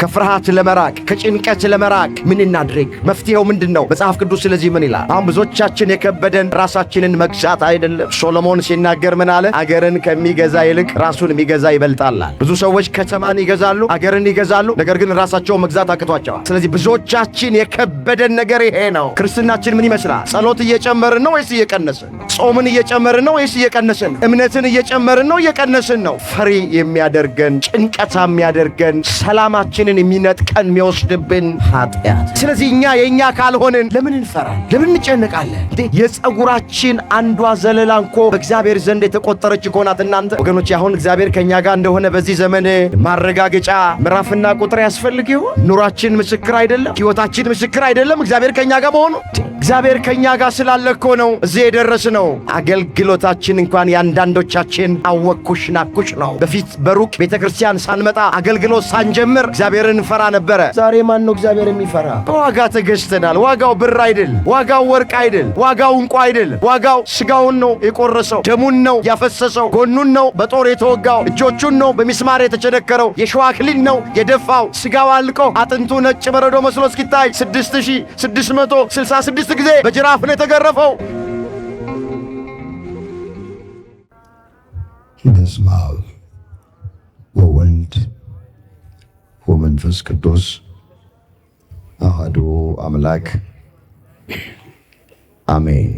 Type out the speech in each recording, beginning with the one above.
ከፍርሃት ለመራቅ ከጭንቀት ለመራቅ ምን እናድርግ? መፍትሄው ምንድነው? መጽሐፍ ቅዱስ ስለዚህ ምን ይላል? አሁን ብዙዎቻችን የከበደን ራሳችንን መግዛት አይደለም። ሶሎሞን ሲናገር ምን አለ? አገርን ከሚገዛ ይልቅ ራሱን የሚገዛ ይበልጣል። ብዙ ሰዎች ከተማን ይገዛሉ፣ አገርን ይገዛሉ፣ ነገር ግን ራሳቸውን መግዛት አቅቷቸዋል። ስለዚህ ብዙዎቻችን የከበደን ነገር ይሄ ነው። ክርስትናችን ምን ይመስላል? ጸሎት እየጨመርን ነው ወይስ እየቀነስን? ጾምን እየጨመርን ነው ወይስ እየቀነስን? እምነትን እየጨመርን ነው እየቀነስን ነው? ፈሪ የሚያደርገን ጭንቀታ የሚያደርገን ሰላማችን የሚነጥቀን የሚወስድብን ኃጢአት። ስለዚህ እኛ የእኛ ካልሆንን ለምን እንፈራለን? ለምን እንጨነቃለን? የፀጉራችን አንዷ ዘለላ እንኮ በእግዚአብሔር ዘንድ የተቆጠረች ከሆናት እናንተ ወገኖች፣ አሁን እግዚአብሔር ከእኛ ጋር እንደሆነ በዚህ ዘመን ማረጋገጫ ምዕራፍና ቁጥር ያስፈልግ ይሆን? ኑሯችን ምስክር አይደለም? ሕይወታችን ምስክር አይደለም? እግዚአብሔር ከእኛ ጋር መሆኑ እግዚአብሔር ከእኛ ጋር ስላለ እኮ ነው እዚህ የደረስነው። አገልግሎታችን እንኳን የአንዳንዶቻችን አወኩሽ ናኩሽ ነው። በፊት በሩቅ ቤተ ክርስቲያን ሳንመጣ አገልግሎት ሳንጀምር እግዚአብሔርን እንፈራ ነበረ። ዛሬ ማን ነው እግዚአብሔር የሚፈራ? በዋጋ ተገዝተናል። ዋጋው ብር አይደል፣ ዋጋው ወርቅ አይደል፣ ዋጋው እንቁ አይደል። ዋጋው ስጋውን ነው የቆረሰው፣ ደሙን ነው ያፈሰሰው፣ ጎኑን ነው በጦር የተወጋው፣ እጆቹን ነው በሚስማር የተቸነከረው፣ የሸዋ አክሊል ነው የደፋው። ስጋው አልቆ አጥንቱ ነጭ በረዶ መስሎ እስኪታይ 6666 ጊዜ በጅራፍ ነው የተገረፈው። በስመ አብ ወወልድ ወመንፈስ ቅዱስ አሐዱ አምላክ አሜን።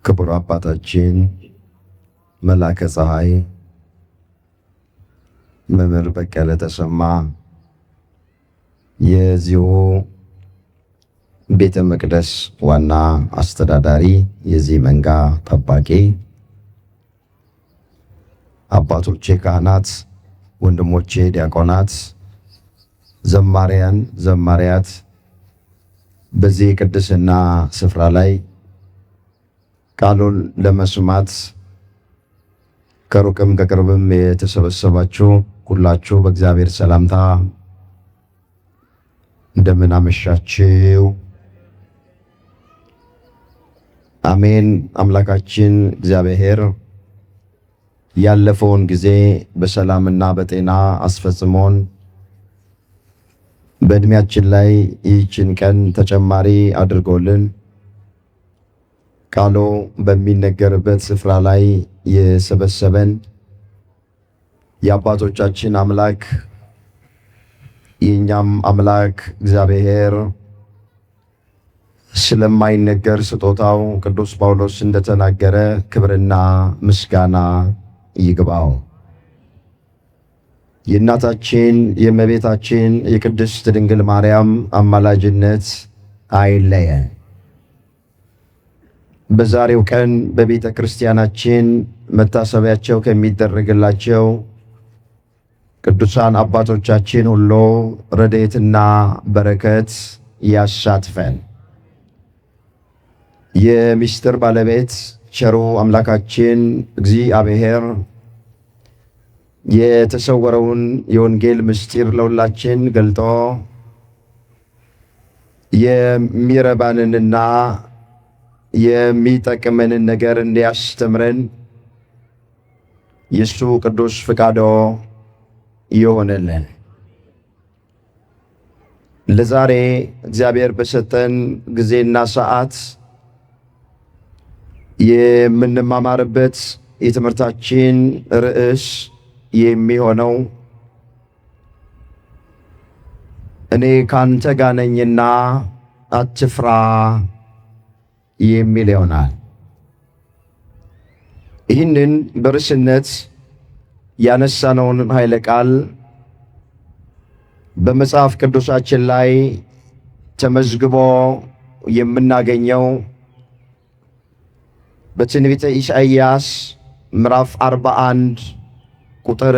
ክቡር አባታችን መላከ ፀሐይ መምህር በቀለ ተሰማ የዚሁ ቤተ መቅደስ ዋና አስተዳዳሪ፣ የዚህ መንጋ ጠባቂ፣ አባቶቼ ካህናት፣ ወንድሞቼ ዲያቆናት፣ ዘማሪያን፣ ዘማሪያት፣ በዚህ ቅድስና ስፍራ ላይ ቃሉን ለመስማት ከሩቅም ከቅርብም የተሰበሰባችሁ ሁላችሁ በእግዚአብሔር ሰላምታ እንደምን አመሻችሁ። አሜን። አምላካችን እግዚአብሔር ያለፈውን ጊዜ በሰላምና በጤና አስፈጽሞን በእድሜያችን ላይ ይህችን ቀን ተጨማሪ አድርጎልን ቃሉ በሚነገርበት ስፍራ ላይ የሰበሰበን የአባቶቻችን አምላክ የእኛም አምላክ እግዚአብሔር ስለማይነገር ስጦታው ቅዱስ ጳውሎስ እንደተናገረ ክብርና ምስጋና ይግባው። የእናታችን የእመቤታችን የቅድስት ድንግል ማርያም አማላጅነት አይለየን። በዛሬው ቀን በቤተ ክርስቲያናችን መታሰቢያቸው ከሚደረግላቸው ቅዱሳን አባቶቻችን ሁሉ ረድኤትና በረከት ያሳትፈን። የምስጢር ባለቤት ቸሩ አምላካችን እግዚአብሔር የተሰወረውን የወንጌል ምስጢር ለሁላችን ገልጦ የሚረባንንና የሚጠቅመንን ነገር እንዲያስተምረን የሱ ቅዱስ ፍቃዶ ይሆነልን። ለዛሬ እግዚአብሔር በሰጠን ጊዜና ሰዓት የምንማማርበት የትምህርታችን ርዕስ የሚሆነው እኔ ካንተ ጋር ነኝና አትፍራ የሚል ይሆናል። ይህንን በርዕስነት ያነሳነውን ኃይለ ቃል በመጽሐፍ ቅዱሳችን ላይ ተመዝግቦ የምናገኘው በትንቢተ ኢሳይያስ ምዕራፍ 41 ቁጥር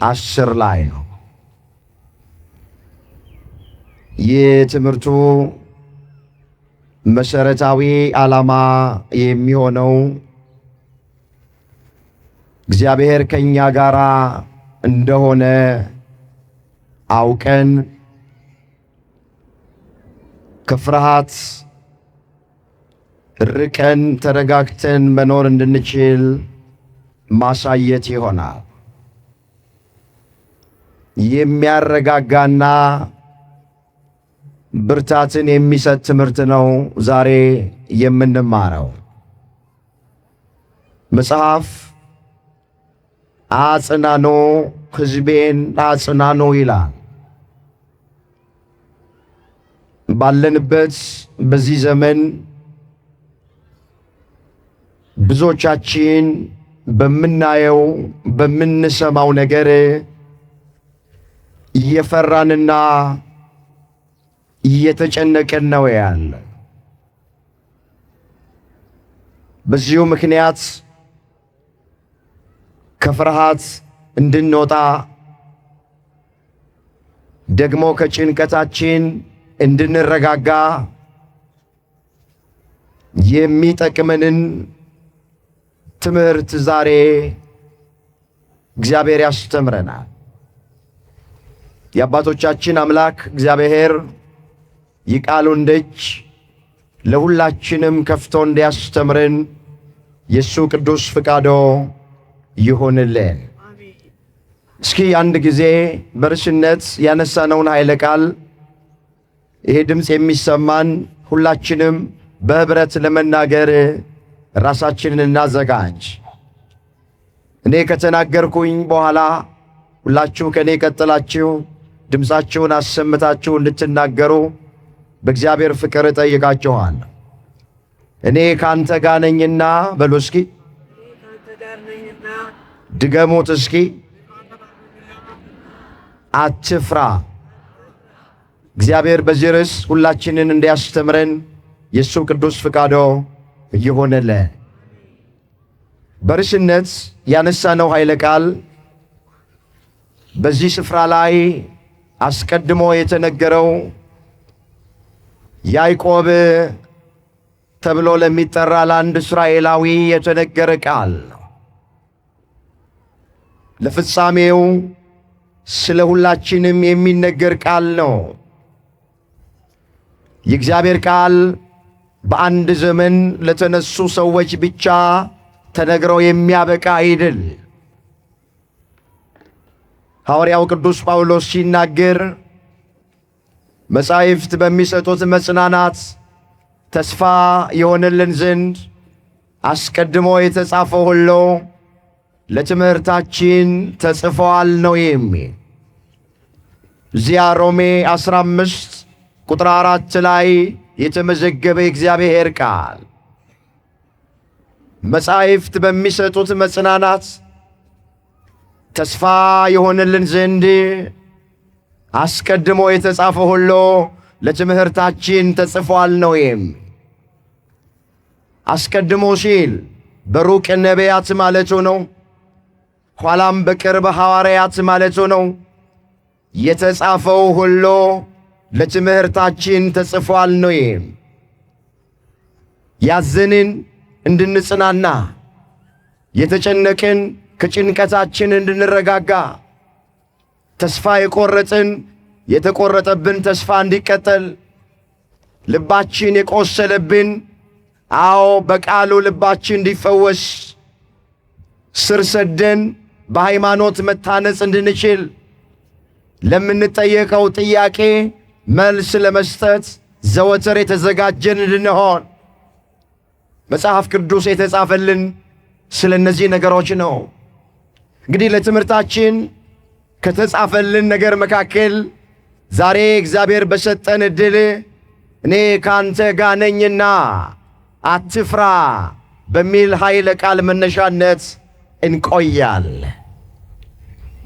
10 ላይ ነው። የትምህርቱ መሰረታዊ ዓላማ የሚሆነው እግዚአብሔር ከኛ ጋር እንደሆነ አውቀን ከፍርሃት ርቀን ተረጋግተን መኖር እንድንችል ማሳየት ይሆናል። የሚያረጋጋና ብርታትን የሚሰጥ ትምህርት ነው ዛሬ የምንማረው። መጽሐፍ አጽናኖ ሕዝቤን አጽናኖ ይላል። ባለንበት በዚህ ዘመን ብዙዎቻችን በምናየው በምንሰማው ነገር እየፈራንና እየተጨነቅን ነው ያለ። በዚሁ ምክንያት ከፍርሃት እንድንወጣ ደግሞ ከጭንቀታችን እንድንረጋጋ የሚጠቅመንን ትምህርት ዛሬ እግዚአብሔር ያስተምረናል። የአባቶቻችን አምላክ እግዚአብሔር የቃሉን ደጅ ለሁላችንም ከፍቶ እንዲያስተምረን የሱ ቅዱስ ፍቃዶ ይሆንልን። እስኪ አንድ ጊዜ በርዕስነት ያነሳነውን ኃይለ ቃል ይሄ ድምፅ የሚሰማን ሁላችንም በህብረት ለመናገር ራሳችንን እናዘጋጅ። እኔ ከተናገርኩኝ በኋላ ሁላችሁ ከኔ ቀጥላችሁ ድምፃችሁን አሰምታችሁ እንድትናገሩ በእግዚአብሔር ፍቅር እጠይቃችኋለሁ። እኔ ካንተ ጋር ነኝና በሉ እስኪ ድገሙት እስኪ። አትፍራ። እግዚአብሔር በዚህ ርዕስ ሁላችንን እንዲያስተምረን የሱ ቅዱስ ፍቃዶ ይሆንልን። በርዕስነት ያነሳነው ኃይለ ቃል በዚህ ስፍራ ላይ አስቀድሞ የተነገረው ያዕቆብ ተብሎ ለሚጠራ ለአንድ እስራኤላዊ የተነገረ ቃል ነው። ለፍጻሜው ስለ ሁላችንም የሚነገር ቃል ነው። የእግዚአብሔር ቃል በአንድ ዘመን ለተነሱ ሰዎች ብቻ ተነግረው የሚያበቃ አይደል። ሐዋርያው ቅዱስ ጳውሎስ ሲናገር መጻሕፍት በሚሰጡት መጽናናት ተስፋ የሆነልን ዘንድ አስቀድሞ የተጻፈው ሁሉ ለትምህርታችን ተጽፏል ነው የሚል። እዚያ ሮሜ 15 ቁጥር 4 ላይ የተመዘገበ የእግዚአብሔር ቃል መጻሕፍት በሚሰጡት መጽናናት ተስፋ የሆነልን ዘንድ አስቀድሞ የተጻፈ ሁሉ ለትምህርታችን ተጽፏል ነው የሚል። አስቀድሞ ሲል በሩቅ ነቢያት ማለቱ ነው። ኋላም በቅርብ ሐዋርያት ማለቱ ነው። የተጻፈው ሁሉ ለትምህርታችን ተጽፏል ነው የሚል። ያዘንን እንድንጽናና፣ የተጨነቅን ከጭንቀታችን እንድንረጋጋ፣ ተስፋ የቆረጥን የተቆረጠብን ተስፋ እንዲቀጠል፣ ልባችን የቆሰለብን በቃሉ ልባችን እንዲፈወስ፣ ስር ሰደን በሃይማኖት መታነጽ እንድንችል፣ ለምንጠየቀው ጥያቄ መልስ ለመስጠት ዘወትር የተዘጋጀን እንድንሆን መጽሐፍ ቅዱስ የተጻፈልን ስለ እነዚህ ነገሮች ነው። እንግዲህ ለትምህርታችን ከተጻፈልን ነገር መካከል ዛሬ እግዚአብሔር በሰጠን ዕድል እኔ ካንተ ጋር ነኝና አትፍራ በሚል ኃይለ ቃል መነሻነት እንቆያል።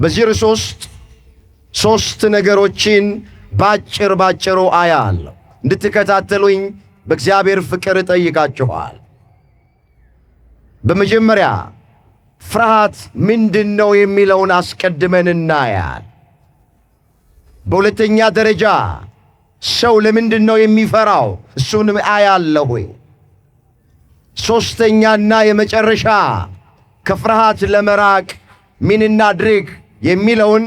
በዚህ ርዕስ ውስጥ ሦስት ነገሮችን ባጭሩ አያለሁ። እንድትከታተሉኝ በእግዚአብሔር ፍቅር እጠይቃችኋል። በመጀመሪያ ፍርሃት ምንድን ነው የሚለውን አስቀድመን እናያል። በሁለተኛ ደረጃ ሰው ለምንድን ነው የሚፈራው? እሱን አያለሁ። ሦስተኛና የመጨረሻ ከፍርሃት ለመራቅ ምን እናድርግ የሚለውን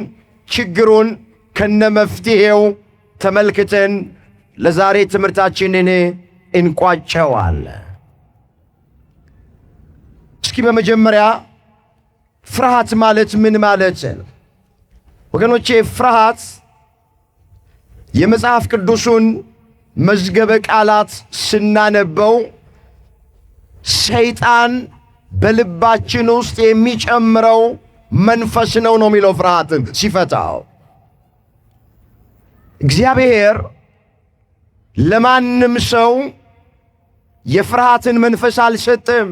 ችግሩን ከነመፍትሄው ተመልክተን ለዛሬ ትምህርታችንን እንቋጨዋለን። እስኪ በመጀመሪያ ፍርሃት ማለት ምን ማለት ነው? ወገኖቼ ፍርሃት የመጽሐፍ ቅዱሱን መዝገበ ቃላት ስናነበው ሰይጣን በልባችን ውስጥ የሚጨምረው መንፈስ ነው የሚለው ፍርሃትን ሲፈታው። እግዚአብሔር ለማንም ሰው የፍርሃትን መንፈስ አልሰጠም።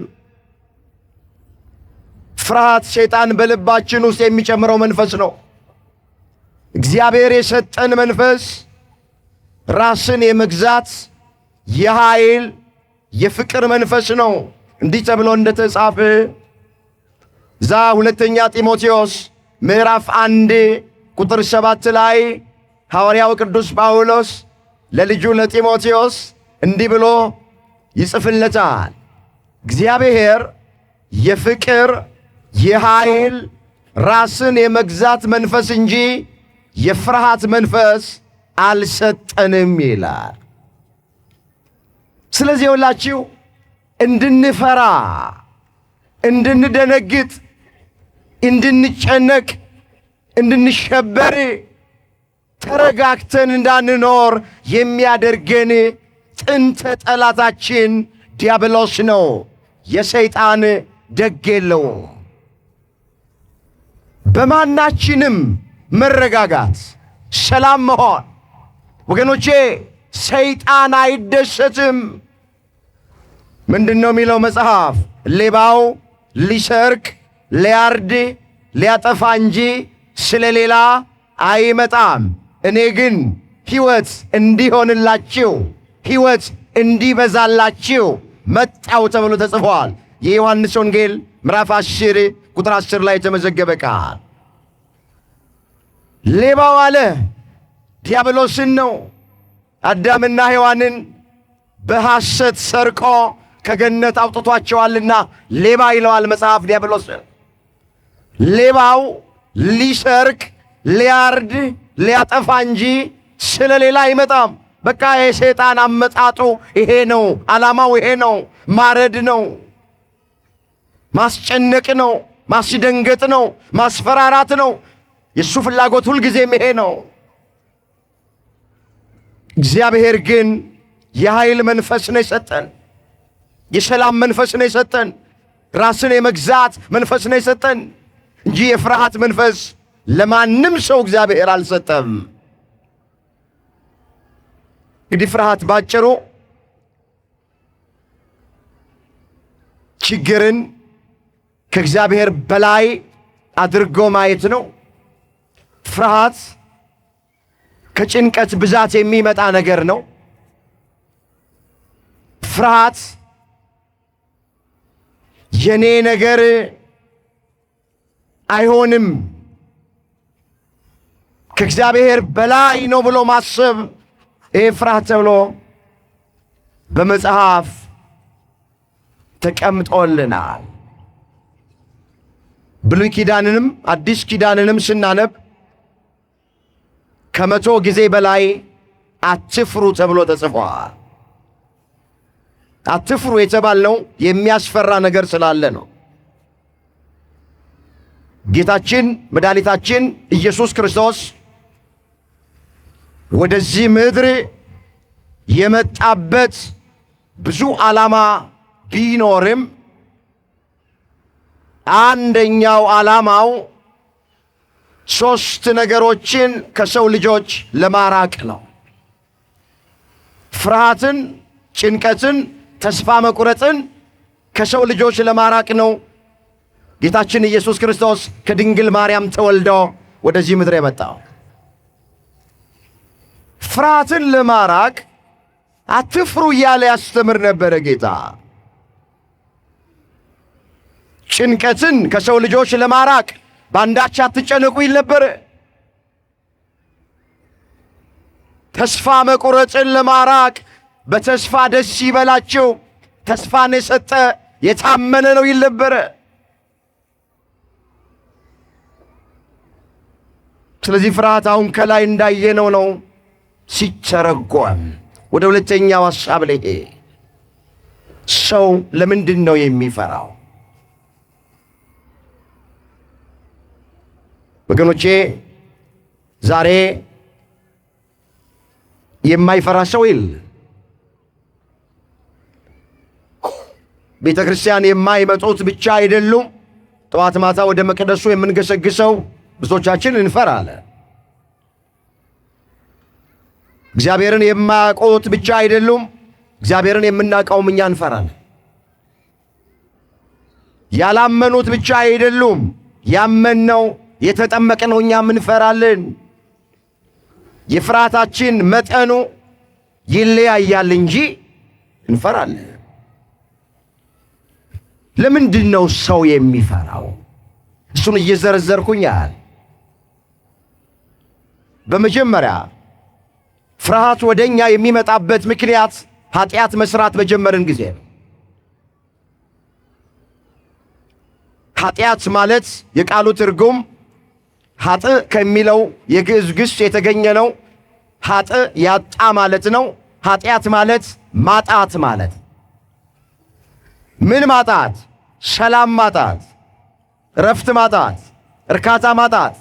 ፍርሃት ሰይጣን በልባችን ውስጥ የሚጨምረው መንፈስ ነው። እግዚአብሔር የሰጠን መንፈስ ራስን የመግዛት የኃይል የፍቅር መንፈስ ነው። እንዲህ ተብሎ እንደተጻፈ ዛ ሁለተኛ ጢሞቴዎስ ምዕራፍ 1 ቁጥር 7 ላይ ሐዋርያው ቅዱስ ጳውሎስ ለልጁ ለጢሞቴዎስ እንዲህ ብሎ ይጽፍለታል። እግዚአብሔር የፍቅር የኃይል ራስን የመግዛት መንፈስ እንጂ የፍርሃት መንፈስ አልሰጠንም ይላል። ስለዚህ ሁላችሁ እንድንፈራ፣ እንድንደነግጥ፣ እንድንጨነቅ፣ እንድንሸበር፣ ተረጋግተን እንዳንኖር የሚያደርገን ጥንተ ጠላታችን ዲያብሎስ ነው። የሰይጣን ደግ የለውም። በማናችንም መረጋጋት፣ ሰላም መሆን ወገኖቼ ሰይጣን አይደሰትም። ምንድነው የሚለው መጽሐፍ? ሌባው ሊሰርቅ ሊያርድ ሊያጠፋ እንጂ ስለሌላ አይመጣም፣ እኔ ግን ሕይወት እንዲሆንላችሁ ሕይወት እንዲበዛላችሁ መጣው ተብሎ ተጽፏል። የዮሐንስ ወንጌል ምዕራፍ 10 ቁጥር 10 ላይ የተመዘገበ ቃል። ሌባው አለ ዲያብሎስን ነው። አዳምና ሔዋንን በሐሰት ሰርቆ ከገነት አውጥቷቸዋልና ሌባ ይለዋል መጽሐፍ ዲያብሎስን። ሌባው ሊሰርቅ ሊያርድ ሊያጠፋ እንጂ ስለሌላ አይመጣም። በቃ የሰይጣን አመጣጡ ይሄ ነው፣ ዓላማው ይሄ ነው። ማረድ ነው፣ ማስጨነቅ ነው፣ ማስደንገጥ ነው፣ ማስፈራራት ነው። የእሱ ፍላጎት ሁልጊዜም ይሄ ነው። እግዚአብሔር ግን የኃይል መንፈስ ነው የሰጠን፣ የሰላም መንፈስ ነው የሰጠን፣ ራስን የመግዛት መንፈስ ነው የሰጠን እንጂ የፍርሃት መንፈስ ለማንም ሰው እግዚአብሔር አልሰጠም። እንግዲህ ፍርሃት ባጭሩ ችግርን ከእግዚአብሔር በላይ አድርጎ ማየት ነው። ፍርሃት ከጭንቀት ብዛት የሚመጣ ነገር ነው። ፍርሃት የኔ ነገር አይሆንም ከእግዚአብሔር በላይ ነው ብሎ ማሰብ፣ ይሄ ፍርሃት ተብሎ በመጽሐፍ ተቀምጦልናል። ብሉይ ኪዳንንም አዲስ ኪዳንንም ስናነብ 100 ጊዜ በላይ አትፍሩ ተብሎ ተጽፏል። አትፍሩ የተባልነው የሚያስፈራ ነገር ስላለ ነው። ጌታችን መድኃኒታችን ኢየሱስ ክርስቶስ ወደዚህ ምድር የመጣበት ብዙ ዓላማ ቢኖርም አንደኛው ዓላማው 3 ነገሮችን ከሰው ልጆች ለማራቅ ነው። ፍርሃትን፣ ጭንቀትን፣ ተስፋ መቁረጥን ከሰው ልጆች ለማራቅ ነው ጌታችን ኢየሱስ ክርስቶስ ከድንግል ማርያም ተወልዶ ወደዚህ ምድር የመጣው። ፍርሃትን ለማራቅ አትፍሩ እያለ ያስተምር ነበረ ጌታ። ጭንቀትን ከሰው ልጆች ለማራቅ በአንዳች አትጨነቁ ይል ነበረ። ተስፋ መቁረጥን ለማራቅ በተስፋ ደስ ይበላቸው፣ ተስፋን የሰጠ የታመነ ነው ይል ነበረ። ስለዚህ ፍርሃት አሁን ከላይ እንዳየነው ነው ሲተረጎም ወደ ሁለተኛው ሐሳብ ላይ ሰው ለምንድን ነው የሚፈራው? ወገኖቼ ዛሬ የማይፈራ ሰው የለ። ቤተ ክርስቲያን የማይመጡት ብቻ አይደሉም። ጠዋት ማታ ወደ መቅደሱ የምንገሰግሰው ብዙዎቻችን እንፈራለን። እግዚአብሔርን የማያውቁት ብቻ አይደሉም። እግዚአብሔርን የምናውቀውም እኛ እንፈራለን። ያላመኑት ብቻ አይደሉም። ያመንነው የተጠመቅነው እኛም እንፈራለን። የፍርሃታችን መጠኑ ይለያያል እንጂ እንፈራለን። ለምንድን ነው ሰው የሚፈራው? እሱን እየዘረዘርኩኝ ያህል በመጀመሪያ ፍርሃት ወደኛ የሚመጣበት ምክንያት ኃጢአት መስራት በጀመርን ጊዜ ነው። ኃጢአት ማለት የቃሉ ትርጉም ኃጥእ ከሚለው የግዕዝ ግስ የተገኘ ነው። ኃጥእ ያጣ ማለት ነው። ኃጢአት ማለት ማጣት ማለት። ምን ማጣት? ሰላም ማጣት፣ ረፍት ማጣት፣ እርካታ ማጣት፣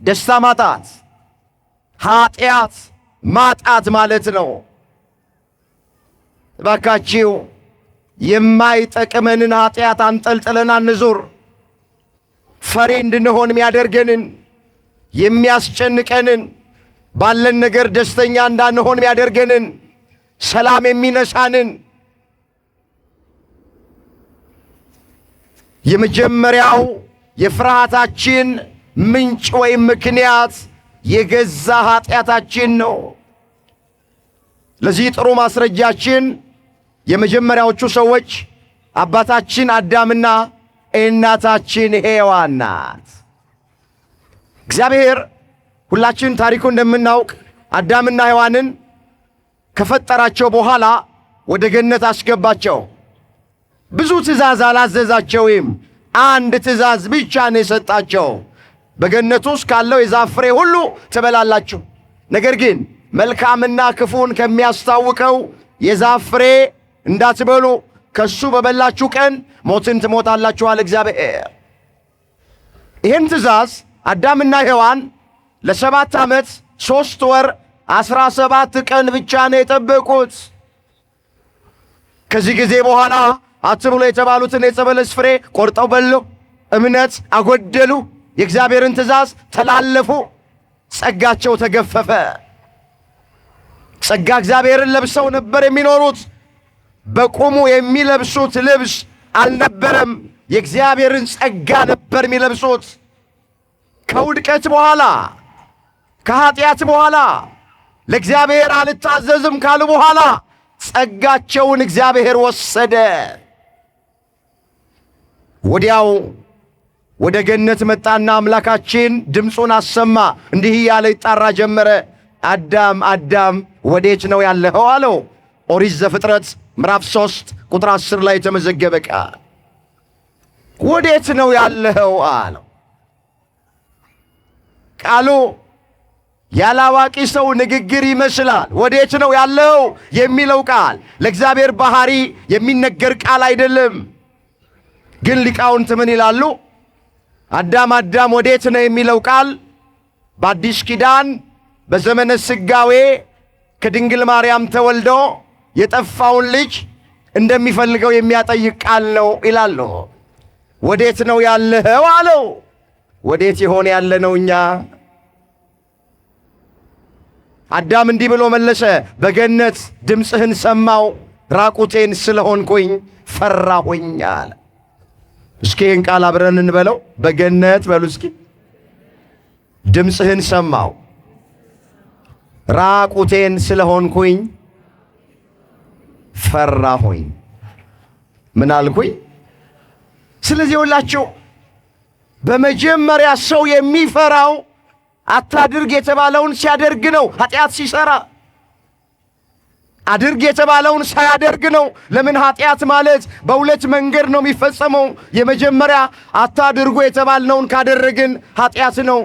ደስታ ማጣት፣ ኃጢአት ማጣት ማለት ነው። እባካችሁ የማይጠቅመንን ኃጢአት አንጠልጥለን አንዙር። ፈሪ እንድንሆን የሚያደርገንን የሚያስጨንቀንን ባለን ነገር ደስተኛ እንዳንሆን የሚያደርገንን ሰላም የሚነሳንን የመጀመሪያው የፍርሃታችን ምንጭ ወይም ምክንያት የገዛ ኃጢአታችን ነው። ለዚህ ጥሩ ማስረጃችን የመጀመሪያዎቹ ሰዎች አባታችን አዳምና እናታችን ሔዋን ናት። እግዚአብሔር ሁላችን ታሪኩ እንደምናውቅ አዳምና ሔዋንን ከፈጠራቸው በኋላ ወደ ገነት አስገባቸው። ብዙ ትእዛዝ አላዘዛቸውም። አንድ ትእዛዝ ብቻ ነው የሰጣቸው። በገነት ውስጥ ካለው የዛፍ ፍሬ ሁሉ ትበላላችሁ፣ ነገር ግን መልካምና ክፉን ከሚያስታውቀው የዛፍ ፍሬ እንዳትበሉ፣ ከሱ በበላችሁ ቀን ሞትን ትሞታላችኋል እግዚአብሔር። ይህን ትእዛዝ አዳምና ሔዋን ለ7 ዓመት 3 ወር 17 ቀን ብቻ ነው የጠበቁት። ከዚህ ጊዜ በኋላ አትብሉ የተባሉትን የዕፀ በለስ ፍሬ ቆርጠው በሉ፣ እምነት አጎደሉ፣ የእግዚአብሔርን ትእዛዝ ተላለፉ፣ ጸጋቸው ተገፈፈ። ጸጋ እግዚአብሔርን ለብሰው ነበር የሚኖሩት። በቁሙ የሚለብሱት ልብስ አልነበረም፣ የእግዚአብሔርን ጸጋ ነበር የሚለብሱት። ከውድቀት በኋላ ከኃጢአት በኋላ ለእግዚአብሔር አልታዘዝም ካሉ በኋላ ጸጋቸውን እግዚአብሔር ወሰደ። ወዲያው ወደ ገነት መጣና አምላካችን ድምፁን አሰማ። እንዲህ እያለ ይጣራ ጀመረ። አዳም አዳም ወዴት ነው ያለኸው አለው። ኦሪት ዘፍጥረት ምዕራፍ 3 ቁጥር 10 ላይ የተመዘገበ ቃል። ወዴት ነው ያለኸው አለው። ቃሉ ያላዋቂ ሰው ንግግር ይመስላል። ወዴት ነው ያለው የሚለው ቃል ለእግዚአብሔር ባህሪ የሚነገር ቃል አይደለም። ግን ሊቃውንት ምን ይላሉ? አዳም አዳም ወዴት ነው የሚለው ቃል በአዲስ ኪዳን በዘመነ ስጋዌ ከድንግል ማርያም ተወልዶ የጠፋውን ልጅ እንደሚፈልገው የሚያጠይቅ ቃል ነው ይላሉ። ወዴት ነው ያለኸው አለው። ወዴት ይሆን ያለነው እኛ? አዳም እንዲህ ብሎ መለሰ። በገነት ድምፅህን ሰማው፣ ራቁቴን ስለሆንኩኝ ፈራሁኝ አለ። እስኪ ይህን ቃል አብረን እንበለው። በገነት በሉ እስኪ። ድምፅህን ሰማው፣ ራቁቴን ስለሆንኩኝ ፈራሁኝ። ምን አልኩኝ? ስለዚህ ሁላችሁ በመጀመሪያ ሰው የሚፈራው አታድርግ የተባለውን ሲያደርግ ነው። ኃጢአት ሲሰራ አድርግ የተባለውን ሳያደርግ ነው። ለምን? ኃጢአት ማለት በሁለት መንገድ ነው የሚፈጸመው። የመጀመሪያ አታድርጉ የተባልነውን ካደረግን ኃጢአት ነው።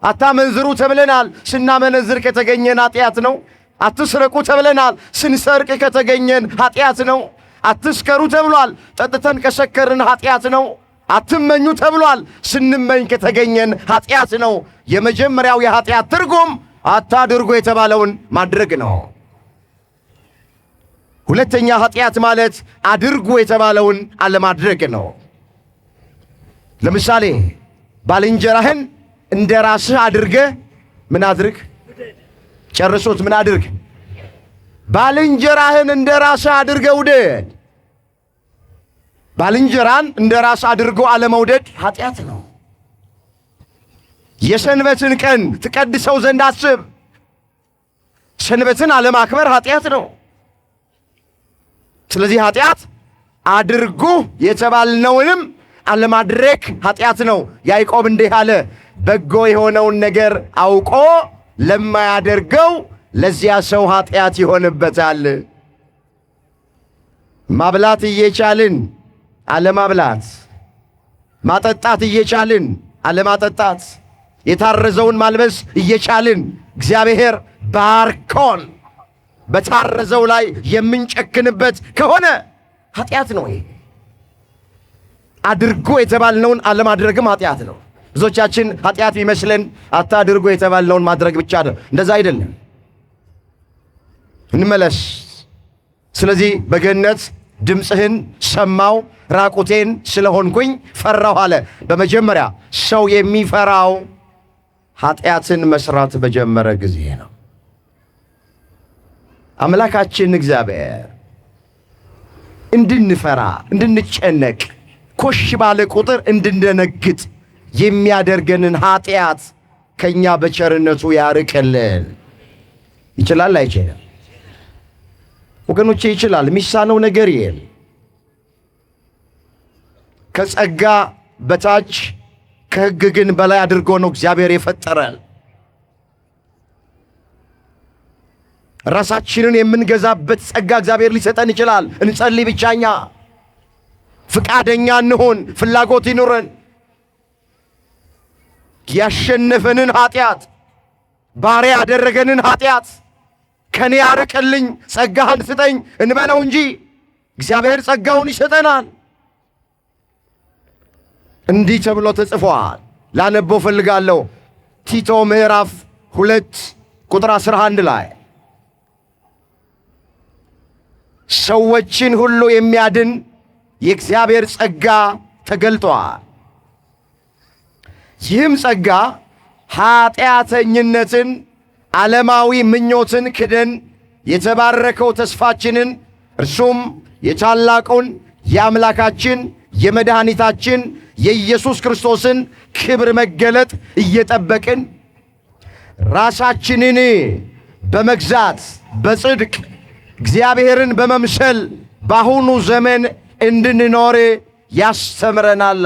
አታመንዝሩ ተብለናል። ስናመነዝር ከተገኘን ኃጢአት ነው። አትስረቁ ተብለናል። ስንሰርቅ ከተገኘን ኃጢአት ነው። አትስከሩ ተብሏል። ጠጥተን ከሰከርን ኃጢአት ነው። አትመኙ ተብሏል። ስንመኝ ከተገኘን ኃጢአት ነው። የመጀመሪያው የኃጢአት ትርጉም አታድርጉ የተባለውን ማድረግ ነው። ሁለተኛ ኃጢአት ማለት አድርጉ የተባለውን አለማድረግ ነው። ለምሳሌ ባልንጀራህን እንደ ራስህ አድርገህ ምን አድርግ? ጨርሶት ምን አድርግ? ባልንጀራህን እንደ ራስህ አድርገህ ውደድ። ባልንጀራን እንደ ራስ አድርጎ አለመውደድ ኃጢአት ነው። የሰንበትን ቀን ትቀድሰው ዘንድ አስብ። ሰንበትን አለማክበር ኃጢአት ነው። ስለዚህ ኃጢአት አድርጉ የተባልነውንም አለማድረግ ኃጢአት ነው። ያዕቆብ እንዲህ አለ፣ በጎ የሆነውን ነገር አውቆ ለማያደርገው ለዚያ ሰው ኃጢአት ይሆንበታል። ማብላት እየቻልን አለማብላት፣ ማጠጣት እየቻልን አለማጠጣት፣ የታረዘውን ማልበስ እየቻልን እግዚአብሔር ባርኮን በታረዘው ላይ የምንጨክንበት ከሆነ ኃጢአት ነው። ይሄ አድርጎ የተባልነውን አለማድረግም ኃጢአት ነው። ብዙዎቻችን ኃጢአት ቢመስለን አታድርጎ የተባልነውን ማድረግ ብቻ ነው። እንደዛ አይደለም። እንመለስ። ስለዚህ በገነት ድምፅህን ሰማው፣ ራቁቴን ስለሆንኩኝ ፈራሁ አለ። በመጀመሪያ ሰው የሚፈራው ኃጢአትን መስራት በጀመረ ጊዜ ነው። አምላካችን እግዚአብሔር እንድንፈራ፣ እንድንጨነቅ፣ ኮሽ ባለ ቁጥር እንድንደነግጥ የሚያደርገንን ኃጢአት ከኛ በቸርነቱ ያርቅልን። ይችላል አይችልም? ወገኖቼ ይችላል። የሚሳነው ነገር የለም። ከጸጋ በታች ከሕግ ግን በላይ አድርጎ ነው እግዚአብሔር የፈጠረን። ራሳችንን የምንገዛበት ጸጋ እግዚአብሔር ሊሰጠን ይችላል። እንጸልይ ብቻኛ፣ ፍቃደኛ እንሆን፣ ፍላጎት ይኑረን። ያሸነፈንን ኃጢአት፣ ባሪያ ያደረገንን ኃጢአት ከኔ ያርቅልኝ፣ ጸጋህን ስጠኝ እንበለው እንጂ እግዚአብሔር ጸጋውን ይሰጠናል። እንዲህ ተብሎ ተጽፏል። ላነበው ፈልጋለሁ። ቲቶ ምዕራፍ 2 ቁጥር 11 ላይ ሰዎችን ሁሉ የሚያድን የእግዚአብሔር ጸጋ ተገልጧል። ይህም ጸጋ ኃጢአተኝነትን፣ ዓለማዊ ምኞትን ክደን የተባረከው ተስፋችንን እርሱም የታላቁን የአምላካችን የመድኃኒታችን የኢየሱስ ክርስቶስን ክብር መገለጥ እየጠበቅን ራሳችንን በመግዛት በጽድቅ እግዚአብሔርን በመምሰል በአሁኑ ዘመን እንድንኖር ያስተምረናል።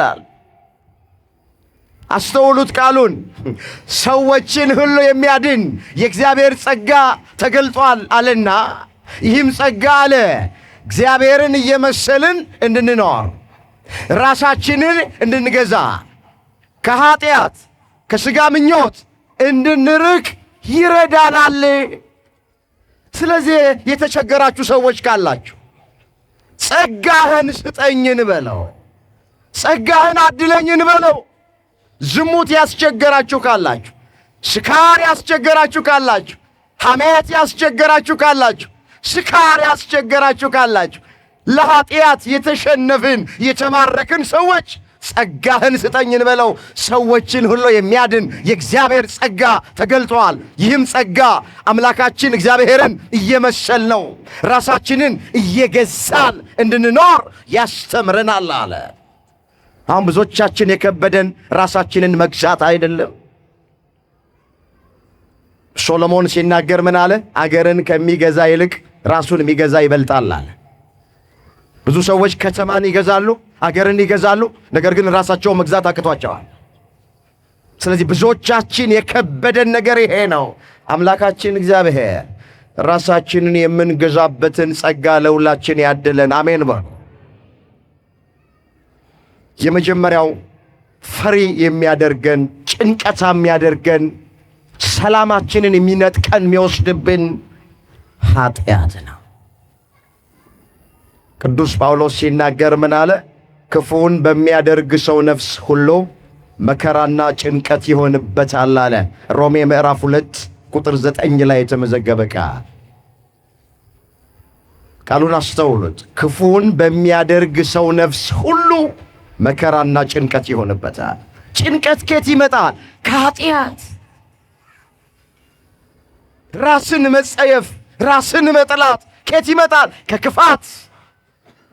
አስተውሉት ቃሉን። ሰዎችን ሁሉ የሚያድን የእግዚአብሔር ጸጋ ተገልጧል አለና፣ ይህም ጸጋ አለ እግዚአብሔርን እየመሰልን እንድንኖር፣ ራሳችንን እንድንገዛ፣ ከኃጢአት ከሥጋ ምኞት እንድንርቅ ይረዳናል። ስለዚህ የተቸገራችሁ ሰዎች ካላችሁ ጸጋህን ስጠኝን በለው፣ ጸጋህን አድለኝን በለው። ዝሙት ያስቸገራችሁ ካላችሁ፣ ስካር ያስቸገራችሁ ካላችሁ፣ ሐሜት ያስቸገራችሁ ካላችሁ፣ ስካር ያስቸገራችሁ ካላችሁ፣ ለኃጢአት የተሸነፍን የተማረክን ሰዎች ጸጋህን ስጠኝን በለው። ሰዎችን ሁሉ የሚያድን የእግዚአብሔር ጸጋ ተገልጧል። ይህም ጸጋ አምላካችን እግዚአብሔርን እየመሰል ነው ራሳችንን እየገዛን እንድንኖር ያስተምረናል አለ። አሁን ብዙዎቻችን የከበደን ራሳችንን መግዛት አይደለም። ሶሎሞን ሲናገር ምን አለ? አገርን ከሚገዛ ይልቅ ራሱን የሚገዛ ይበልጣል አለ። ብዙ ሰዎች ከተማን ይገዛሉ፣ አገርን ይገዛሉ፣ ነገር ግን ራሳቸውን መግዛት አቅቷቸዋል። ስለዚህ ብዙዎቻችን የከበደን ነገር ይሄ ነው። አምላካችን እግዚአብሔር ራሳችንን የምንገዛበትን ጸጋ ለሁላችን ያድለን። አሜን በሉ። የመጀመሪያው ፈሪ የሚያደርገን፣ ጭንቀታ የሚያደርገን፣ ሰላማችንን የሚነጥቀን የሚወስድብን ኃጢአት ነው። ቅዱስ ጳውሎስ ሲናገር ምን አለ? ክፉን በሚያደርግ ሰው ነፍስ ሁሉ መከራና ጭንቀት ይሆንበታል አለ። ሮሜ ምዕራፍ 2 ቁጥር 9 ላይ የተመዘገበ ቃል። ቃሉን አስተውሉት። ክፉን በሚያደርግ ሰው ነፍስ ሁሉ መከራና ጭንቀት ይሆንበታል። ጭንቀት ከየት ይመጣል? ከኃጢአት። ራስን መጸየፍ፣ ራስን መጥላት ከየት ይመጣል? ከክፋት።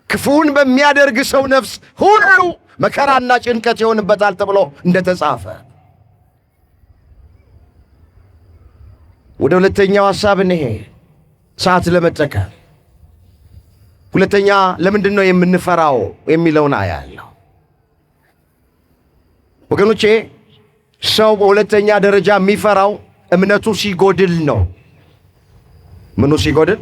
ክፉን በሚያደርግ ሰው ነፍስ ሁሉ መከራና ጭንቀት ይሆንበታል ተብሎ እንደተጻፈ። ወደ ሁለተኛው ሐሳብ እንሄ ሰዓት ለመጠቀም። ሁለተኛ ለምንድን ነው የምንፈራው የሚለውን አያለሁ። ወገኖቼ ሰው በሁለተኛ ደረጃ የሚፈራው እምነቱ ሲጎድል ነው። ምኑ ሲጎድል?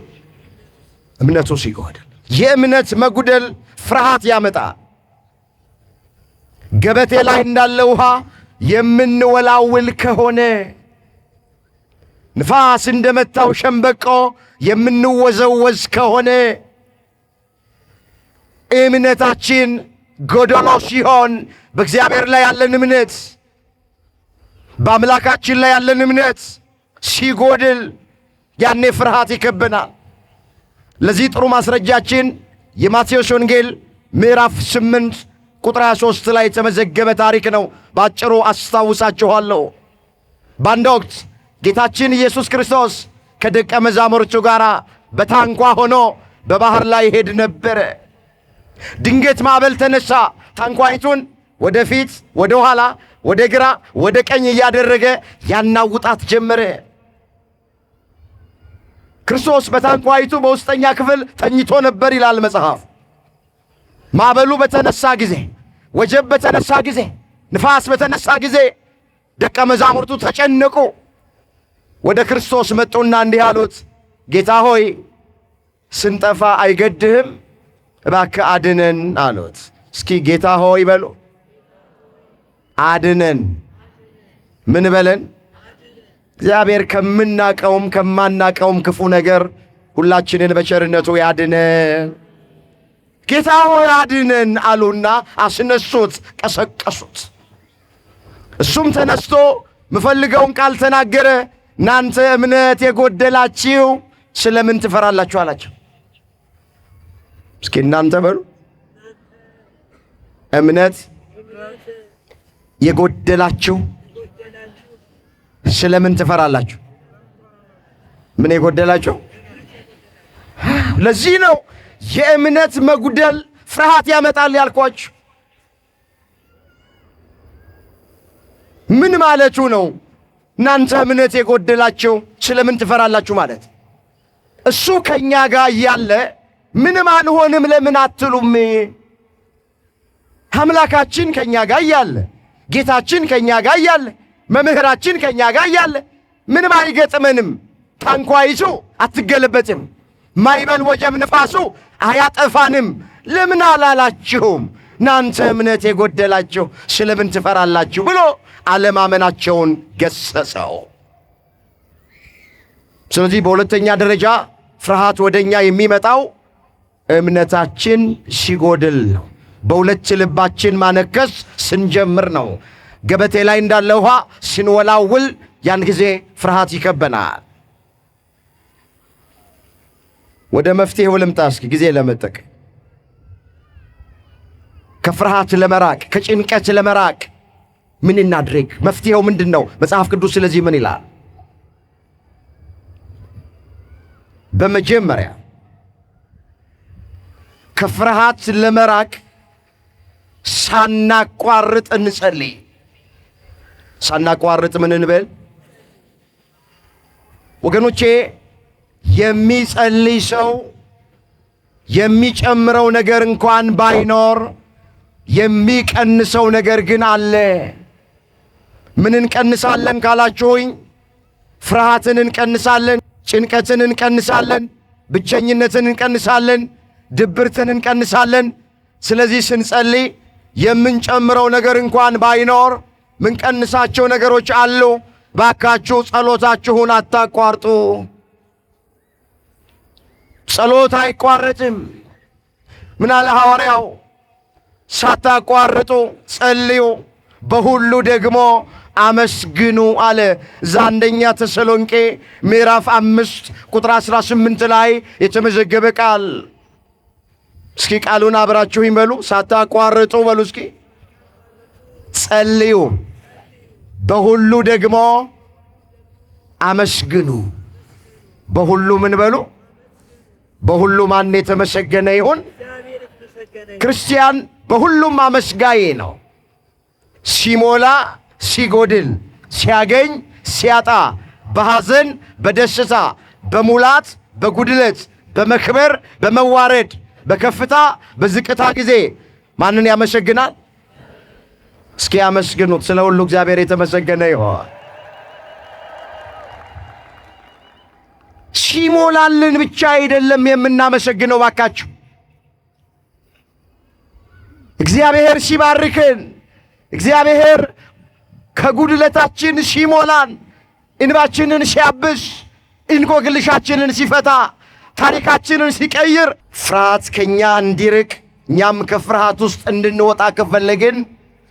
እምነቱ ሲጎድል። የእምነት መጉደል ፍርሃት ያመጣል። ገበቴ ላይ እንዳለ ውሃ የምንወላውል ከሆነ፣ ንፋስ እንደመታው ሸምበቆ የምንወዘወዝ ከሆነ፣ እምነታችን ጎደሎ ሲሆን፣ በእግዚአብሔር ላይ ያለን እምነት፣ በአምላካችን ላይ ያለን እምነት ሲጎድል ያኔ ፍርሃት ይከበናል። ለዚህ ጥሩ ማስረጃችን የማቴዎስ ወንጌል ምዕራፍ 8 ቁጥር 23 ላይ የተመዘገበ ታሪክ ነው። ባጭሩ አስታውሳችኋለሁ። በአንድ ወቅት ጌታችን ኢየሱስ ክርስቶስ ከደቀ መዛሙርቱ ጋር በታንኳ ሆኖ በባህር ላይ ሄድ ነበረ። ድንገት ማዕበል ተነሳ። ታንኳይቱን ወደፊት፣ ወደ ኋላ፣ ወደ ግራ፣ ወደ ቀኝ እያደረገ ያናውጣት ጀመረ። ክርስቶስ በታንኳይቱ በውስጠኛ ክፍል ተኝቶ ነበር ይላል መጽሐፍ። ማዕበሉ በተነሳ ጊዜ፣ ወጀብ በተነሳ ጊዜ፣ ንፋስ በተነሳ ጊዜ ደቀ መዛሙርቱ ተጨነቁ። ወደ ክርስቶስ መጡና እንዲህ አሉት፣ ጌታ ሆይ ስንጠፋ አይገድህም? እባክህ አድነን አሉት። እስኪ ጌታ ሆይ በሉ። አድነን። ምን በለን? እግዚአብሔር ከምናቀውም ከማናቀውም ክፉ ነገር ሁላችንን በቸርነቱ ያድነን። ጌታ ሆይ አድነን አሉና አስነሱት፣ ቀሰቀሱት። እሱም ተነስቶ ምፈልገውን ቃል ተናገረ። እናንተ እምነት የጎደላችሁ ስለምን ትፈራላችሁ አላቸው። እስኪ እናንተ በሉ። እምነት የጎደላችሁ ስለምን ትፈራላችሁ? ምን የጎደላችሁ? ለዚህ ነው የእምነት መጉደል ፍርሃት ያመጣል ያልኳችሁ። ምን ማለቱ ነው? እናንተ እምነት የጎደላችሁ ስለምን ትፈራላችሁ ማለት እሱ ከኛ ጋር እያለ ምንም አንሆንም ለምን አትሉም? አምላካችን ከኛ ጋር እያለ፣ ጌታችን ከኛ ጋር እያለ፣ መምህራችን ከኛ ጋር እያለ ምንም አይገጥመንም። ታንኳይቱ አትገለበጥም። ማዕበል ወጀብ ንፋሱ አያጠፋንም። ለምን አላላችሁም? እናንተ እምነት የጎደላችሁ ስለምን ትፈራላችሁ ብሎ አለማመናቸውን ገሰጸው። ስለዚህ በሁለተኛ ደረጃ ፍርሃት ወደኛ የሚመጣው እምነታችን ሲጎድል ነው። በሁለት ልባችን ማነከስ ስንጀምር ነው። ገበቴ ላይ እንዳለ ውሃ ስንወላውል ያን ጊዜ ፍርሃት ይከበናል። ወደ መፍትሄው ልምጣ እስኪ ጊዜ ለመጠቀም። ከፍርሃት ለመራቅ ከጭንቀት ለመራቅ ምን እናድርግ? መፍትሄው ምንድን ነው? መጽሐፍ ቅዱስ ስለዚህ ምን ይላል? በመጀመሪያ ከፍርሃት ለመራቅ ሳናቋርጥ እንጸልይ። ሳናቋርጥ ምን እንበል ወገኖቼ? የሚጸልይ ሰው የሚጨምረው ነገር እንኳን ባይኖር የሚቀንሰው ነገር ግን አለ። ምን እንቀንሳለን ካላችሁኝ፣ ፍርሃትን እንቀንሳለን፣ ጭንቀትን እንቀንሳለን፣ ብቸኝነትን እንቀንሳለን፣ ድብርትን እንቀንሳለን። ስለዚህ ስንጸልይ የምንጨምረው ነገር እንኳን ባይኖር ምንቀንሳቸው ነገሮች አሉ። ባካችሁ ጸሎታችሁን አታቋርጡ። ጸሎት አይቋረጥም። ምን አለ ሐዋርያው? ሳታቋርጡ ጸልዩ፣ በሁሉ ደግሞ አመስግኑ አለ። አንደኛ ተሰሎንቄ ምዕራፍ 5 ቁጥር 18 ላይ የተመዘገበ ቃል። እስኪ ቃሉን አብራችሁ ይበሉ። ሳታቋርጡ በሉ እስኪ። ጸልዩ፣ በሁሉ ደግሞ አመስግኑ። በሁሉ ምን በሉ? በሁሉ ማን የተመሰገነ ይሁን? ክርስቲያን በሁሉም አመስጋዬ ነው። ሲሞላ ሲጎድል፣ ሲያገኝ ሲያጣ፣ በሐዘን በደስታ፣ በሙላት በጉድለት፣ በመክበር በመዋረድ፣ በከፍታ በዝቅታ ጊዜ ማንን ያመሰግናል? እስኪ ያመስግኑት። ስለ ሁሉ እግዚአብሔር የተመሰገነ ይሁን። ሲሞላልን ብቻ አይደለም የምናመሰግነው። ባካችሁ እግዚአብሔር ሲባርክን፣ እግዚአብሔር ከጉድለታችን ሲሞላን፣ እንባችንን ሲያብስ፣ እንቆቅልሻችንን ሲፈታ፣ ታሪካችንን ሲቀይር፣ ፍርሃት ከኛ እንዲርቅ፣ እኛም ከፍርሃት ውስጥ እንድንወጣ ከፈለግን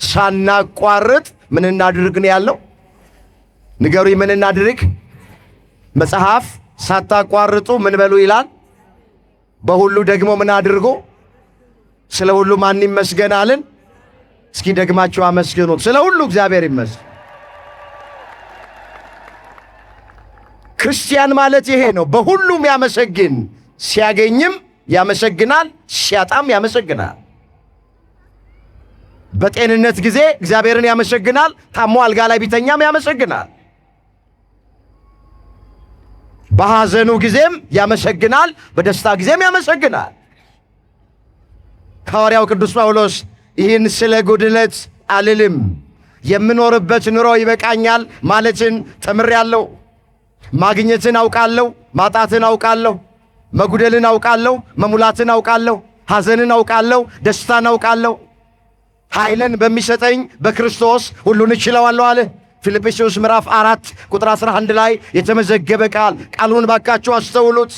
ሳናቋርጥ ምን እናድርግ ነው ያለው? ንገሩኝ፣ ምን እናድርግ? መጽሐፍ ሳታቋርጡ ምን በሉ ይላል? በሁሉ ደግሞ ምን አድርጎ? ስለ ሁሉ ማን ይመስገን አልን? እስኪ ደግማችሁ አመስግኑት። ስለ ሁሉ እግዚአብሔር ይመስገን። ክርስቲያን ማለት ይሄ ነው። በሁሉም ያመሰግን። ሲያገኝም ያመሰግናል፣ ሲያጣም ያመሰግናል። በጤንነት ጊዜ እግዚአብሔርን ያመሰግናል፣ ታሞ አልጋ ላይ ቢተኛም ያመሰግናል። በሐዘኑ ጊዜም ያመሰግናል፣ በደስታ ጊዜም ያመሰግናል። ሐዋርያው ቅዱስ ጳውሎስ ይህን ስለ ጉድለት አልልም፣ የምኖርበት ኑሮ ይበቃኛል ማለትን ተምሬአለሁ። ማግኘትን አውቃለሁ፣ ማጣትን አውቃለሁ፣ መጉደልን አውቃለሁ፣ መሙላትን አውቃለሁ፣ ሐዘንን አውቃለሁ፣ ደስታን አውቃለሁ። ኃይልን በሚሰጠኝ በክርስቶስ ሁሉን እችለዋለሁ አለ። ፊልጵስዩስ ምዕራፍ 4 ቁጥር 11 ላይ የተመዘገበ ቃል። ቃሉን ባካችሁ አስተውሉት።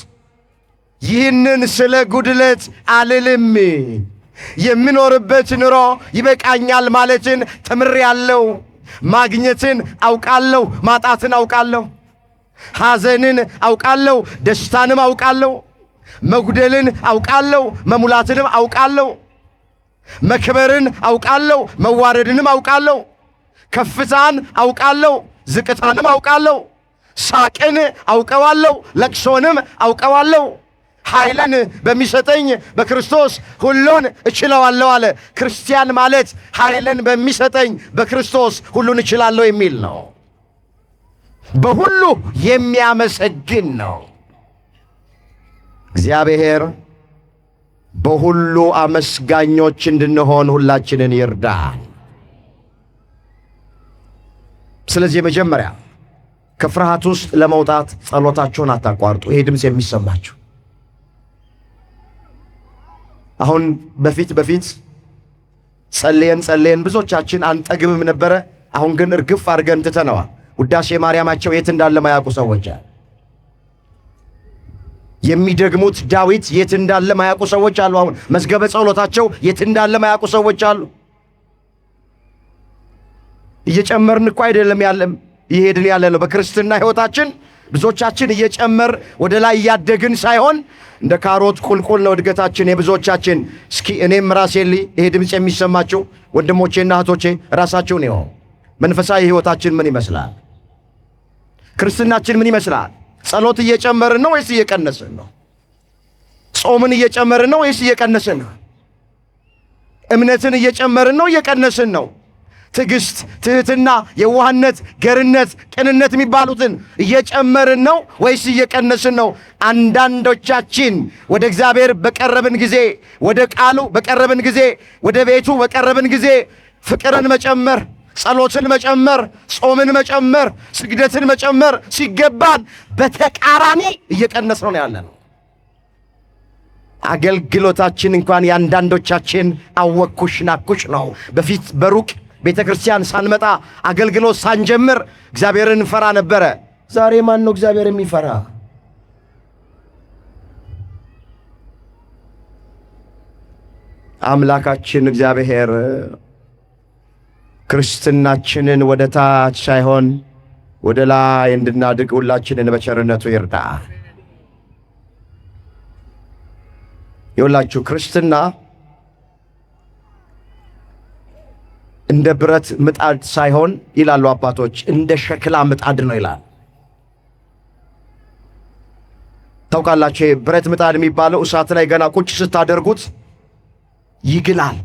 ይህንን ስለ ጉድለት አልልም፣ የምኖርበት ኑሮ ይበቃኛል ማለትን ተምሬአለሁ። ማግኘትን አውቃለሁ፣ ማጣትን አውቃለሁ፣ ሐዘንን አውቃለሁ፣ ደስታንም አውቃለሁ፣ መጉደልን አውቃለሁ፣ መሙላትንም አውቃለሁ፣ መክበርን አውቃለሁ፣ መዋረድንም አውቃለሁ፣ ከፍታን አውቃለሁ፣ ዝቅታንም አውቃለሁ፣ ሳቅን አውቀዋለሁ፣ ለቅሶንም አውቀዋለሁ። ኃይልን በሚሰጠኝ በክርስቶስ ሁሉን እችለዋለሁ አለ። ክርስቲያን ማለት ኃይልን በሚሰጠኝ በክርስቶስ ሁሉን እችላለሁ የሚል ነው። በሁሉ የሚያመሰግን ነው። እግዚአብሔር በሁሉ አመስጋኞች እንድንሆን ሁላችንን ይርዳል። ስለዚህ መጀመሪያ ከፍርሃት ውስጥ ለመውጣት ጸሎታችሁን አታቋርጡ። ይሄ ድምፅ የሚሰማችሁ አሁን በፊት ጸልየን ብዙዎቻችን አንጠግብም ነበረ። አሁን ግን እርግፍ አድርገን ትተነዋል። ውዳሴ ማርያማቸው የት እንዳለ ማያውቁ ሰዎች አሉ። የሚደግሙት ዳዊት የት እንዳለ ማያውቁ ሰዎች አሉ። አሁን መዝገበ ጸሎታቸው የት እንዳለ ማያውቁ ሰዎች አሉ። እየጨመርን እኮ አይደለም ያለም ይሄድን ያለ ነው። በክርስትና ሕይወታችን ብዙዎቻችን እየጨመር ወደ ላይ እያደግን ሳይሆን እንደ ካሮት ቁልቁል ነው እድገታችን የብዙዎቻችን። እስኪ እኔም ራሴን ይሄ ድምፅ የሚሰማቸው ወንድሞቼና እህቶቼ ራሳቸውን ይኸው መንፈሳዊ ሕይወታችን ምን ይመስላል? ክርስትናችን ምን ይመስላል? ጸሎት እየጨመርን ነው ወይስ እየቀነስን ነው? ጾምን እየጨመርን ነው ወይስ እየቀነስን ነው? እምነትን እየጨመርን ነው እየቀነስን ነው? ትዕግስት፣ ትህትና፣ የዋህነት፣ ገርነት፣ ቅንነት የሚባሉትን እየጨመርን ነው ወይስ እየቀነስን ነው? አንዳንዶቻችን ወደ እግዚአብሔር በቀረብን ጊዜ፣ ወደ ቃሉ በቀረብን ጊዜ፣ ወደ ቤቱ በቀረብን ጊዜ ፍቅርን መጨመር፣ ጸሎትን መጨመር፣ ጾምን መጨመር፣ ስግደትን መጨመር ሲገባን በተቃራኒ እየቀነስ ነው ያለ ነው። አገልግሎታችን እንኳን የአንዳንዶቻችን አወኩሽ ናኩሽ ነው። በፊት በሩቅ ቤተ ክርስቲያን ሳንመጣ አገልግሎት ሳንጀምር እግዚአብሔርን እንፈራ ነበረ። ዛሬ ማን ነው እግዚአብሔር የሚፈራ? አምላካችን እግዚአብሔር ክርስትናችንን ወደ ታች ሳይሆን ወደ ላይ እንድናድግ ሁላችንን በቸርነቱ ይርዳ። ይኸውላችሁ ክርስትና እንደ ብረት ምጣድ ሳይሆን ይላሉ አባቶች፣ እንደ ሸክላ ምጣድ ነው ይላል። ታውቃላችሁ ብረት ምጣድ የሚባለው እሳት ላይ ገና ቁጭ ስታደርጉት ይግላል።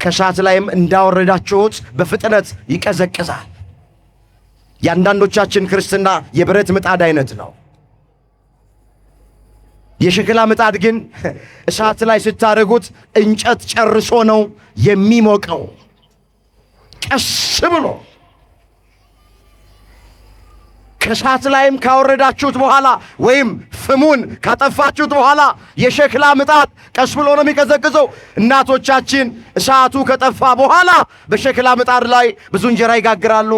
ከእሳት ላይም እንዳወረዳችሁት በፍጥነት ይቀዘቅዛል። የአንዳንዶቻችን ክርስትና የብረት ምጣድ አይነት ነው። የሸክላ ምጣድ ግን እሳት ላይ ስታደርጉት እንጨት ጨርሶ ነው የሚሞቀው። ቀስ ብሎ ከእሳት ላይም ካወረዳችሁት በኋላ ወይም ፍሙን ካጠፋችሁት በኋላ የሸክላ ምጣድ ቀስ ብሎ ነው የሚቀዘቅዘው። እናቶቻችን እሳቱ ከጠፋ በኋላ በሸክላ ምጣድ ላይ ብዙ እንጀራ ይጋግራሉ።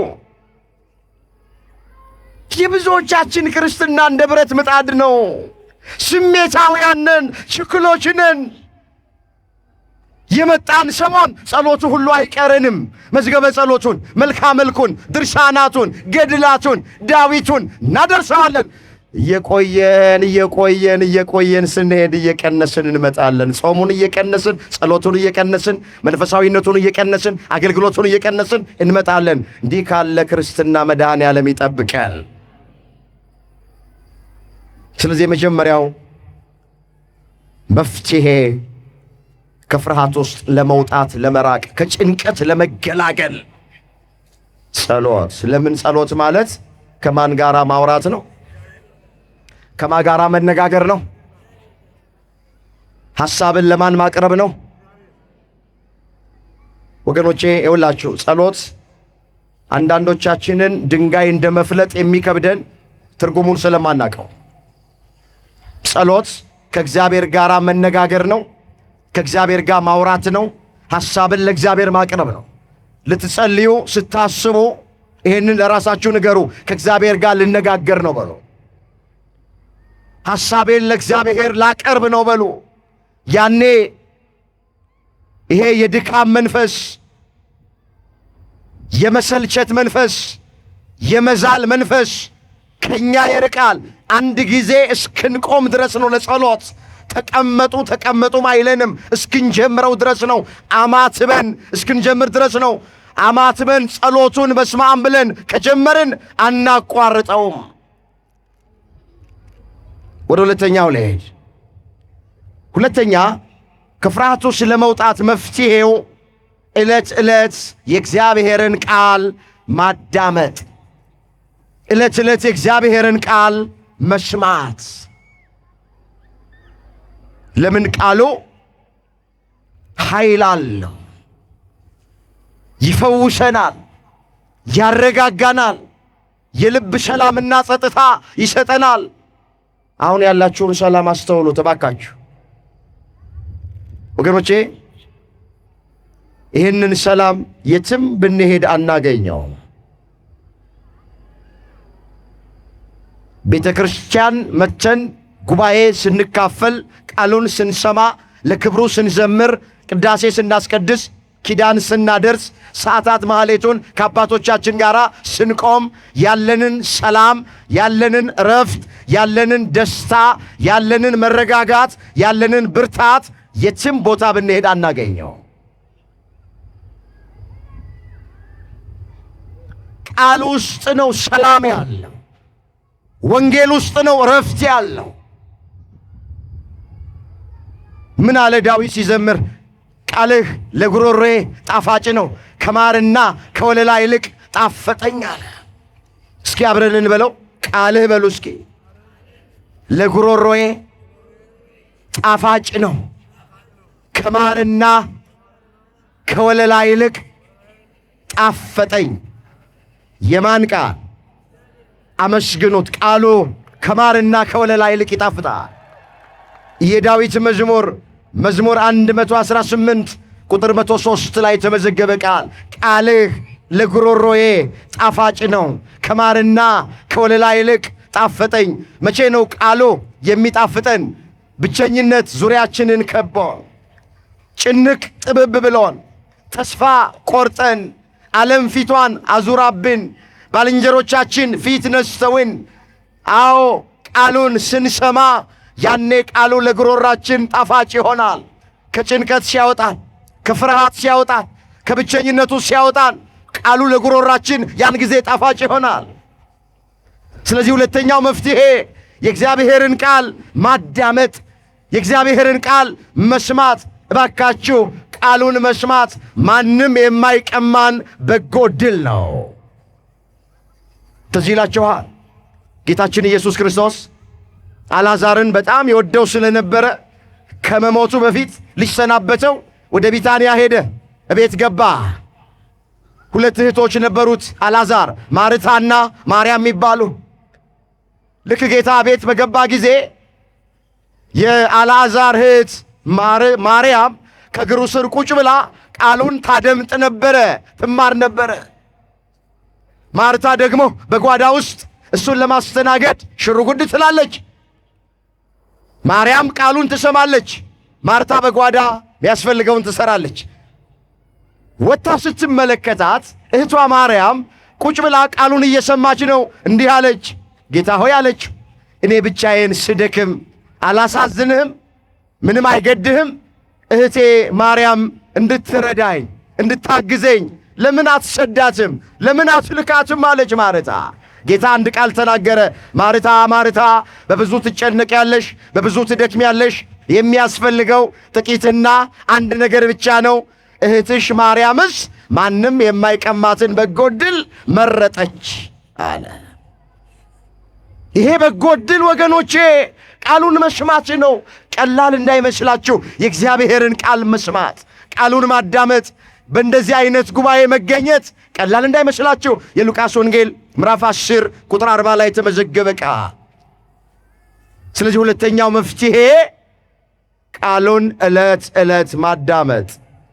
የብዙዎቻችን ክርስትና እንደ ብረት ምጣድ ነው። ስሜታውያንን፣ ችኩሎችንን። የመጣን ሰሞን ጸሎቱ ሁሉ አይቀረንም። መዝገበ ጸሎቱን፣ መልካ መልኩን፣ ድርሳናቱን፣ ገድላቱን፣ ዳዊቱን እናደርሰዋለን። እየቆየን ስንሄድ እየቀነስን እንመጣለን። ጾሙን እየቀነስን፣ ጸሎቱን እየቀነስን፣ መንፈሳዊነቱን እየቀነስን፣ አገልግሎቱን እየቀነስን እንመጣለን። እንዲህ ካለ ክርስትና መድኃኔዓለም ይጠብቀን። ስለዚህ የመጀመሪያው መፍትሄ ከፍርሃት ውስጥ ለመውጣት ለመራቅ፣ ከጭንቀት ለመገላገል ጸሎት። ለምን ጸሎት ማለት ከማን ጋራ ማውራት ነው? ከማን ጋራ መነጋገር ነው? ሐሳብን ለማን ማቅረብ ነው? ወገኖቼ ይኸውላችሁ ጸሎት አንዳንዶቻችንን ድንጋይ እንደመፍለጥ የሚከብደን ትርጉሙን ስለማናውቀው። ጸሎት ከእግዚአብሔር ጋር መነጋገር ነው። ከእግዚአብሔር ጋር ማውራት ነው። ሐሳብን ለእግዚአብሔር ማቅረብ ነው። ልትጸልዩ ስታስቡ ይህንን ለራሳችሁ ንገሩ። ከእግዚአብሔር ጋር ልነጋገር ነው በሉ። ሐሳቤን ለእግዚአብሔር ላቀርብ ነው በሉ። ያኔ ይሄ የድካም መንፈስ፣ የመሰልቸት መንፈስ፣ የመዛል መንፈስ ከኛ ይርቃል። አንድ ጊዜ እስክንቆም ድረስ ነው ለጸሎት። ተቀመጡም አይለንም። እስክንጀምረው ድረስ ነው። አማትበን እስክንጀምር ድረስ ነው። አማትበን ጸሎቱን በስመ አብ ብለን ከጀመርን አናቋርጠውም። ወደ ሁለተኛው ልሄድ። ሁለተኛ ከፍርሃቱ ስለመውጣት መፍትሄው ዕለት ዕለት የእግዚአብሔርን ቃል ማዳመጥ፣ ዕለት ዕለት የእግዚአብሔርን ቃል መስማት። ለምን? ቃሉ ኃይል አለው። ይፈውሰናል፣ ያረጋጋናል፣ የልብ ሰላምና ጸጥታ ይሰጠናል። አሁን ያላችሁን ሰላም አስተውሉ ተባካችሁ ወገኖቼ። ይህንን ሰላም የትም ብንሄድ አናገኘው። ቤተ ክርስቲያን መተን ጉባኤ ስንካፈል፣ ቃሉን ስንሰማ፣ ለክብሩ ስንዘምር፣ ቅዳሴ ስናስቀድስ፣ ኪዳን ስናደርስ፣ ሰዓታት ማህሌቱን ከአባቶቻችን ጋር ስንቆም ያለንን ሰላም፣ ያለንን ረፍት፣ ያለንን ደስታ፣ ያለንን መረጋጋት፣ ያለንን ብርታት የትም ቦታ ብንሄድ አናገኘው። ቃል ውስጥ ነው ሰላም ያለው። ወንጌል ውስጥ ነው ረፍት ያለው። ምን አለ ዳዊት ሲዘምር? ቃልህ ለጉሮሮዬ ጣፋጭ ነው፣ ከማርና ከወለላ ይልቅ ጣፈጠኝ አለ። እስኪ አብረን እንበለው። ቃልህ በሉ እስኪ። ለጉሮሮዬ ጣፋጭ ነው፣ ከማርና ከወለላ ይልቅ ጣፈጠኝ። የማን ቃል? አመስግኑት። ቃሉ ከማርና ከወለላ ይልቅ ይጣፍጣል። የዳዊት መዝሙር 118 ቁጥር 103 ላይ የተመዘገበ ቃል፣ ቃልህ ለጉሮሮዬ ጣፋጭ ነው፣ ከማርና ከወለላ ይልቅ ጣፈጠኝ። መቼ ነው ቃሉ የሚጣፍጠን? ብቸኝነት ዙሪያችንን ከቦን፣ ጭንቅ ጥብብ ብሎን፣ ተስፋ ቆርጠን፣ ዓለም ፊቷን አዙራብን፣ ባልንጀሮቻችን ፊት ነስተውን፣ አዎ ቃሉን ስንሰማ ያኔ ቃሉ ለጉሮራችን ጣፋጭ ይሆናል። ከጭንቀት ሲያወጣን፣ ከፍርሃት ሲያወጣን፣ ከብቸኝነቱ ሲያወጣን ቃሉ ለጉሮራችን ያን ጊዜ ጣፋጭ ይሆናል። ስለዚህ ሁለተኛው መፍትሄ የእግዚአብሔርን ቃል ማዳመጥ፣ የእግዚአብሔርን ቃል መስማት። እባካችሁ ቃሉን መስማት ማንም የማይቀማን በጎ ድል ነው። ትዝ ይላችኋል ጌታችን ኢየሱስ ክርስቶስ አልዓዛርን በጣም ይወደው ስለነበረ ከመሞቱ በፊት ሊሰናበተው ወደ ቢታንያ ሄደ። እቤት ገባ። ሁለት እህቶች ነበሩት አልዓዛር፣ ማርታና ማርያም የሚባሉ። ልክ ጌታ ቤት በገባ ጊዜ የአልዓዛር እህት ማርያም ከእግሩ ስር ቁጭ ብላ ቃሉን ታደምጥ ነበረ፣ ትማር ነበረ። ማርታ ደግሞ በጓዳ ውስጥ እሱን ለማስተናገድ ሽርጉድ ትላለች። ማርያም ቃሉን ትሰማለች፣ ማርታ በጓዳ የሚያስፈልገውን ትሰራለች። ወጥታ ስትመለከታት እህቷ ማርያም ቁጭ ብላ ቃሉን እየሰማች ነው። እንዲህ አለች፣ ጌታ ሆይ አለች፣ እኔ ብቻዬን ስደክም አላሳዝንህም? ምንም አይገድህም? እህቴ ማርያም እንድትረዳኝ እንድታግዘኝ ለምን አትሰዳትም? ለምን አትልካትም? አለች ማርታ። ጌታ አንድ ቃል ተናገረ። ማርታ ማርታ፣ በብዙ ትጨነቂያለሽ፣ በብዙ ትደክሚያለሽ። የሚያስፈልገው ጥቂትና አንድ ነገር ብቻ ነው። እህትሽ ማርያምስ ማንም የማይቀማትን በጎ ዕድል መረጠች አለ። ይሄ በጎ ዕድል ወገኖቼ ቃሉን መስማት ነው። ቀላል እንዳይመስላችሁ የእግዚአብሔርን ቃል መስማት፣ ቃሉን ማዳመጥ፣ በእንደዚህ አይነት ጉባኤ መገኘት ቀላል እንዳይመስላችሁ። የሉቃስ ወንጌል ምዕራፍ 10 ቁጥር 40 ላይ የተመዘገበ ቃል። ስለዚህ ሁለተኛው መፍትሄ ቃሉን ዕለት ዕለት ማዳመጥ፣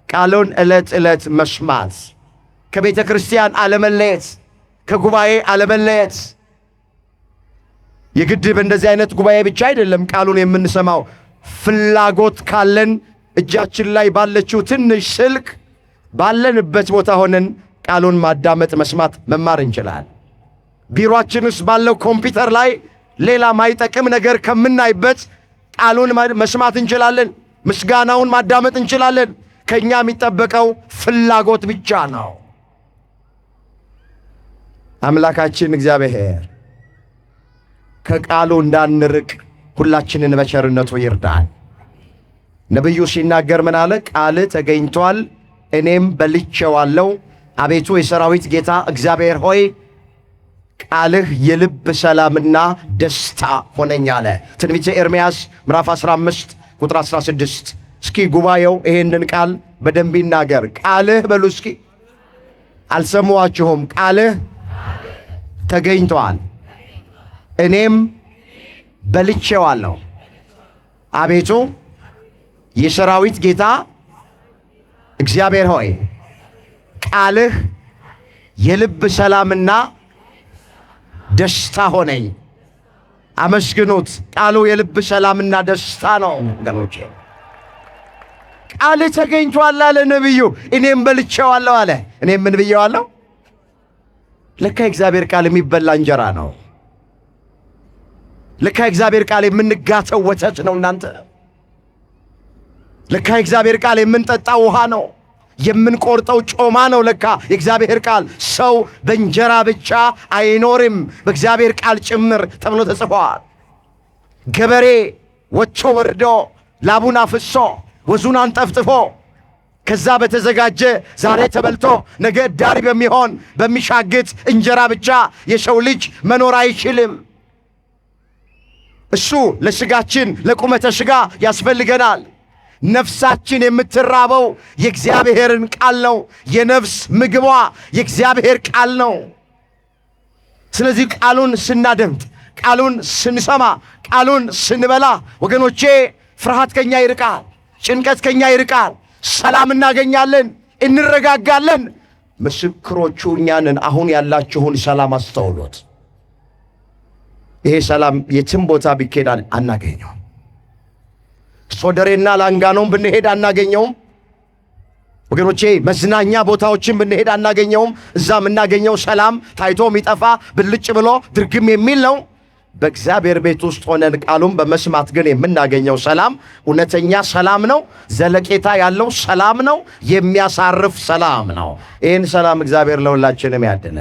ቃሉን ዕለት ዕለት መስማት፣ ከቤተ ክርስቲያን አለመለየት፣ ከጉባኤ አለመለየት። የግድ በእንደዚህ አይነት ጉባኤ ብቻ አይደለም ቃሉን የምንሰማው። ፍላጎት ካለን እጃችን ላይ ባለችው ትንሽ ስልክ ባለንበት ቦታ ሆነን ቃሉን ማዳመጥ፣ መስማት፣ መማር እንችላለን። ቢሮአችን ውስጥ ባለው ኮምፒውተር ላይ ሌላ ማይጠቅም ነገር ከምናይበት ቃሉን መስማት እንችላለን። ምስጋናውን ማዳመጥ እንችላለን። ከኛ የሚጠበቀው ፍላጎት ብቻ ነው። አምላካችን እግዚአብሔር ከቃሉ እንዳንርቅ ሁላችንን በቸርነቱ ይርዳን። ነቢዩ ሲናገር ምን አለ? ቃል ተገኝቷል፣ እኔም በልቼዋለሁ። አቤቱ የሰራዊት ጌታ እግዚአብሔር ሆይ ቃልህ የልብ ሰላምና ደስታ ሆነኝ አለ። ትንቢተ ኤርምያስ ምዕራፍ 15 ቁጥር 16። እስኪ ጉባኤው ይሄንን ቃል በደንብ ይናገር። ቃልህ በሉ እስኪ። አልሰማችሁም? ቃልህ ተገኝቷል፣ እኔም በልቼዋለሁ። አቤቱ የሰራዊት ጌታ እግዚአብሔር ሆይ ቃልህ የልብ ሰላምና ደስታ ሆነኝ። አመስግኑት። ቃሉ የልብ ሰላምና ደስታ ነው ወገኖቼ። ቃልህ ተገኝቷል አለ ነቢዩ፣ እኔም በልቼዋለሁ አለ። እኔም ምን ብዬዋለሁ? ለካ እግዚአብሔር ቃል የሚበላ እንጀራ ነው። ለካ እግዚአብሔር ቃል የምንጋተው ወተት ነው። እናንተ ለካ እግዚአብሔር ቃል የምንጠጣው ውሃ ነው፣ የምንቆርጠው ጮማ ነው። ለካ የእግዚአብሔር ቃል ሰው በእንጀራ ብቻ አይኖርም በእግዚአብሔር ቃል ጭምር ተብሎ ተጽፏል። ገበሬ ወጥቶ ወርዶ ላቡን አፍሶ ወዙን አንጠፍጥፎ ከዛ በተዘጋጀ ዛሬ ተበልቶ ነገ ዳሪ በሚሆን በሚሻግት እንጀራ ብቻ የሰው ልጅ መኖር አይችልም። እሱ ለስጋችን ለቁመተ ሥጋ ያስፈልገናል። ነፍሳችን የምትራበው የእግዚአብሔርን ቃል ነው። የነፍስ ምግቧ የእግዚአብሔር ቃል ነው። ስለዚህ ቃሉን ስናደምጥ፣ ቃሉን ስንሰማ፣ ቃሉን ስንበላ ወገኖቼ ፍርሃት ከኛ ይርቃል፣ ጭንቀት ከኛ ይርቃል፣ ሰላም እናገኛለን፣ እንረጋጋለን። ምስክሮቹ እኛንን። አሁን ያላችሁን ሰላም አስተውሎት። ይሄ ሰላም የትም ቦታ ቢኬድ አናገኘው። ሶደሬና ላንጋኖም ብንሄድ አናገኘውም። ወገኖቼ መዝናኛ ቦታዎችን ብንሄድ አናገኘውም። እዛ የምናገኘው ሰላም ታይቶ የሚጠፋ ብልጭ ብሎ ድርግም የሚል ነው። በእግዚአብሔር ቤት ውስጥ ሆነን ቃሉን በመስማት ግን የምናገኘው ሰላም እውነተኛ ሰላም ነው። ዘለቄታ ያለው ሰላም ነው። የሚያሳርፍ ሰላም ነው። ይህን ሰላም እግዚአብሔር ለሁላችንም ያድለ።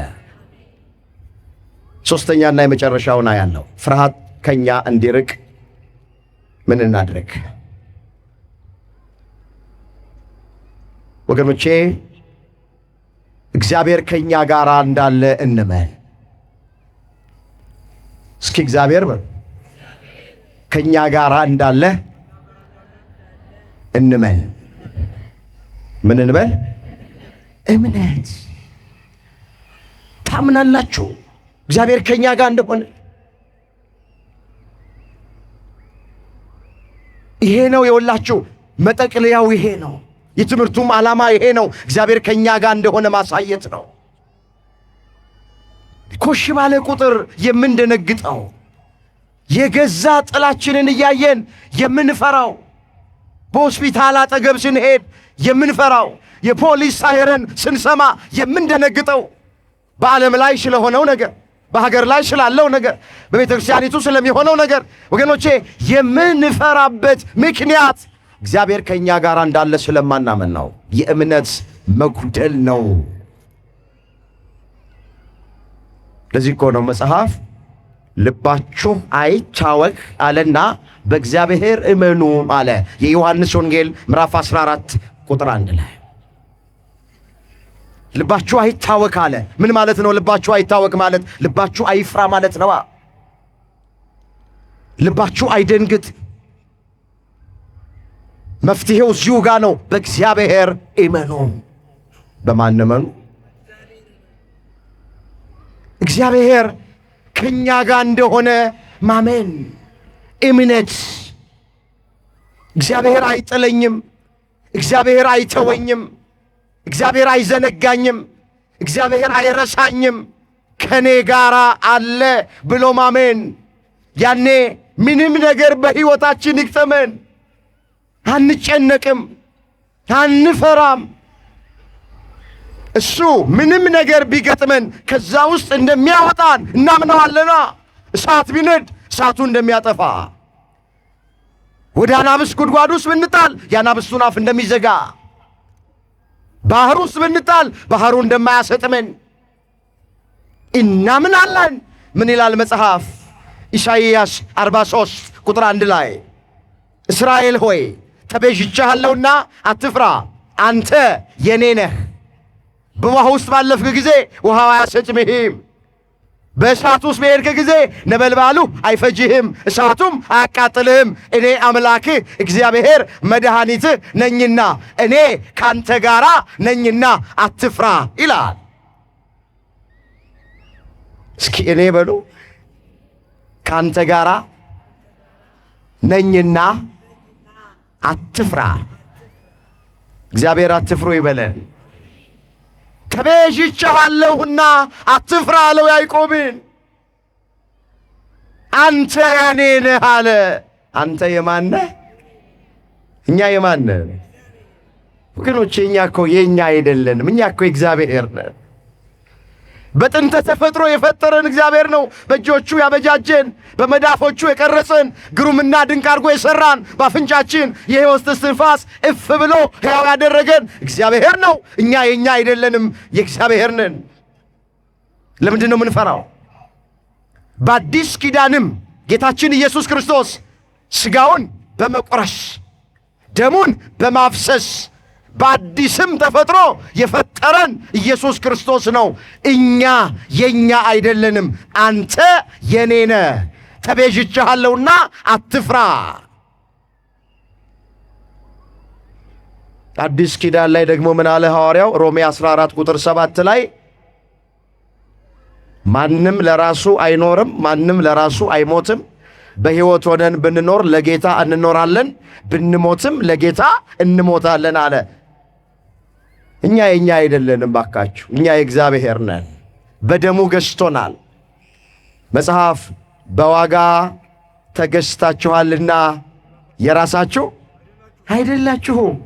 ሶስተኛና የመጨረሻውና ያለው ፍርሃት ከኛ እንዲርቅ ምን እናድርግ? ወገኖቼ እግዚአብሔር ከኛ ጋር እንዳለ እንመን። እስኪ እግዚአብሔር ከኛ ጋር እንዳለ እንመን። ምን እንበል? እምነት። ታምናላችሁ እግዚአብሔር ከኛ ጋር እንደሆነ? ይሄ ነው የወላችሁ መጠቅለያው ይሄ ነው። የትምህርቱም ዓላማ ይሄ ነው። እግዚአብሔር ከኛ ጋር እንደሆነ ማሳየት ነው። ኮሽ ባለ ቁጥር የምንደነግጠው፣ የገዛ ጥላችንን እያየን የምንፈራው፣ በሆስፒታል አጠገብ ስንሄድ የምንፈራው፣ የፖሊስ ሳይረን ስንሰማ የምንደነግጠው፣ በዓለም ላይ ስለሆነው ነገር፣ በሀገር ላይ ስላለው ነገር፣ በቤተ ክርስቲያኒቱ ስለሚሆነው ነገር ወገኖቼ የምንፈራበት ምክንያት እግዚአብሔር ከኛ ጋር እንዳለ ስለማናመን ነው። የእምነት መጉደል ነው። ለዚህ እኮ ነው መጽሐፍ ልባችሁ አይታወክ አለና በእግዚአብሔር እመኑ አለ። የዮሐንስ ወንጌል ምዕራፍ 14 ቁጥር 1 ላይ ልባችሁ አይታወክ አለ። ምን ማለት ነው? ልባችሁ አይታወክ ማለት ልባችሁ አይፍራ ማለት ነው። ልባችሁ አይደንግጥ። መፍትሄው እዚሁ ጋር ነው። በእግዚአብሔር እመኑ። በማን እመኑ? እግዚአብሔር ከኛ ጋር እንደሆነ ማመን፣ እምነት። እግዚአብሔር አይጥለኝም፣ እግዚአብሔር አይተወኝም፣ እግዚአብሔር አይዘነጋኝም፣ እግዚአብሔር አይረሳኝም፣ ከኔ ጋር አለ ብሎ ማመን። ያኔ ምንም ነገር በሕይወታችን ይግጠመን አንጨነቅም፣ አንፈራም። እሱ ምንም ነገር ቢገጥመን ከዛ ውስጥ እንደሚያወጣን እናምነዋለና። እሳት ቢነድ እሳቱ እንደሚያጠፋ፣ ወደ አናብስት ጉድጓድ ውስጥ ብንጣል የአናብስቱን አፍ እንደሚዘጋ፣ ባህር ውስጥ ብንጣል ባህሩ እንደማያሰጥመን እናምናለን። ምን ይላል መጽሐፍ? ኢሳይያስ 43 ቁጥር 1 ላይ እስራኤል ሆይ ተቤዥቼሃለሁና አትፍራ፣ አንተ የኔ ነህ። በውሃ ውስጥ ባለፍክ ጊዜ ውሃው አያሰጥምህም፣ በእሳት ውስጥ በሄድክ ጊዜ ነበልባሉ አይፈጅህም፣ እሳቱም አያቃጥልህም። እኔ አምላክህ እግዚአብሔር መድኃኒትህ ነኝና እኔ ካንተ ጋራ ነኝና አትፍራ ይላል። እስኪ እኔ በሉ፣ ካንተ ጋራ ነኝና አትፍራ። እግዚአብሔር አትፍሩ ይበለን። ተቤዥቼሃለሁና አትፍራ አለው ያዕቆብን። አንተ የኔ ነህ አለ። አንተ የማን ነህ? እኛ የማን ነን? ወገኖቼ እኛ እኮ የእኛ አይደለንም። እኛ እኮ እግዚአብሔር ነን። በጥንተ ተፈጥሮ የፈጠረን እግዚአብሔር ነው። በእጆቹ ያበጃጀን፣ በመዳፎቹ የቀረጸን፣ ግሩምና ድንቅ አድርጎ የሠራን፣ በአፍንጫችን የሕይወት እስትንፋስ እፍ ብሎ ሕያው ያደረገን እግዚአብሔር ነው። እኛ የእኛ አይደለንም፣ የእግዚአብሔር ነን። ለምንድን ነው የምንፈራው? በአዲስ ኪዳንም ጌታችን ኢየሱስ ክርስቶስ ሥጋውን በመቆረስ ደሙን በማፍሰስ በአዲስም ተፈጥሮ የፈጠረን ኢየሱስ ክርስቶስ ነው። እኛ የኛ አይደለንም። አንተ የኔ ነህ፣ ተቤዥቼሃለሁና አትፍራ። አዲስ ኪዳን ላይ ደግሞ ምን አለ ሐዋርያው? ሮሜ 14 ቁጥር 7 ላይ ማንም ለራሱ አይኖርም፣ ማንም ለራሱ አይሞትም። በሕይወት ሆነን ብንኖር ለጌታ እንኖራለን፣ ብንሞትም ለጌታ እንሞታለን አለ። እኛ የኛ አይደለንም ባካችሁ፣ እኛ የእግዚአብሔር ነን። በደሙ ገዝቶናል። መጽሐፍ በዋጋ ተገዝታችኋልና የራሳችሁ አይደላችሁም።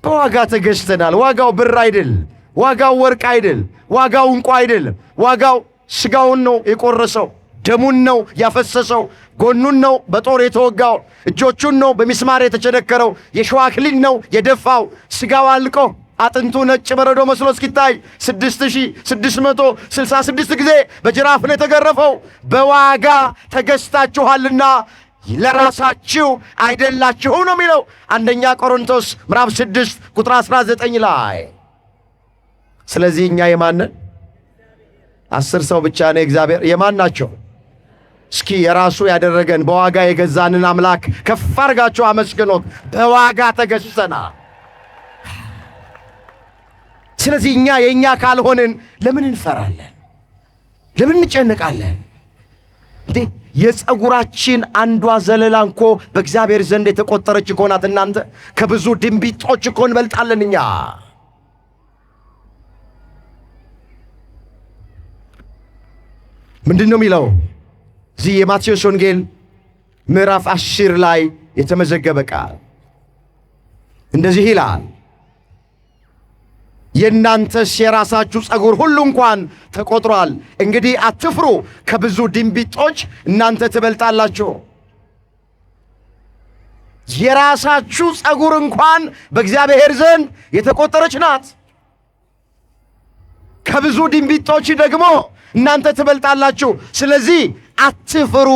በዋጋ ተገዝተናል። ዋጋው ብር አይደል፣ ዋጋው ወርቅ አይደል፣ ዋጋው ዕንቁ አይደለም። ዋጋው ሥጋውን ነው የቆረሰው፣ ደሙን ነው ያፈሰሰው፣ ጎኑን ነው በጦር የተወጋው፣ እጆቹን ነው በሚስማር የተቸነከረው፣ የሸዋ አክሊል ነው የደፋው። ሥጋው አልቆ አጥንቱ ነጭ በረዶ መስሎ እስኪታይ 6666 ጊዜ በጅራፍ ነው የተገረፈው። በዋጋ ተገዝታችኋልና ለራሳችሁ አይደላችሁ ነው የሚለው አንደኛ ቆሮንቶስ ምዕራፍ 6 ቁጥር 19 ላይ። ስለዚህ እኛ የማንን 10 ሰው ብቻ ነው እግዚአብሔር የማን ናቸው? እስኪ የራሱ ያደረገን በዋጋ የገዛንን አምላክ ከፍ አድርጋችሁ አመስግኖት። በዋጋ ተገዝተናል። ስለዚህ እኛ የእኛ ካልሆንን ለምን እንፈራለን? ለምን እንጨነቃለን? እንዴ የፀጉራችን አንዷ ዘለላ እንኮ በእግዚአብሔር ዘንድ የተቆጠረች እኮ ናት። እናንተ ከብዙ ድንቢጦች እኮ እንበልጣለን እኛ። ምንድን ነው የሚለው እዚህ የማቴዎስ ወንጌል ምዕራፍ 10 ላይ የተመዘገበ ቃል እንደዚህ ይላል፣ የእናንተስ የራሳችሁ ፀጉር ሁሉ እንኳን ተቆጥሯል። እንግዲህ አትፍሩ፣ ከብዙ ድንቢጦች እናንተ ትበልጣላችሁ። የራሳችሁ ፀጉር እንኳን በእግዚአብሔር ዘንድ የተቆጠረች ናት። ከብዙ ድንቢጦች ደግሞ እናንተ ትበልጣላችሁ። ስለዚህ አትፍሩ።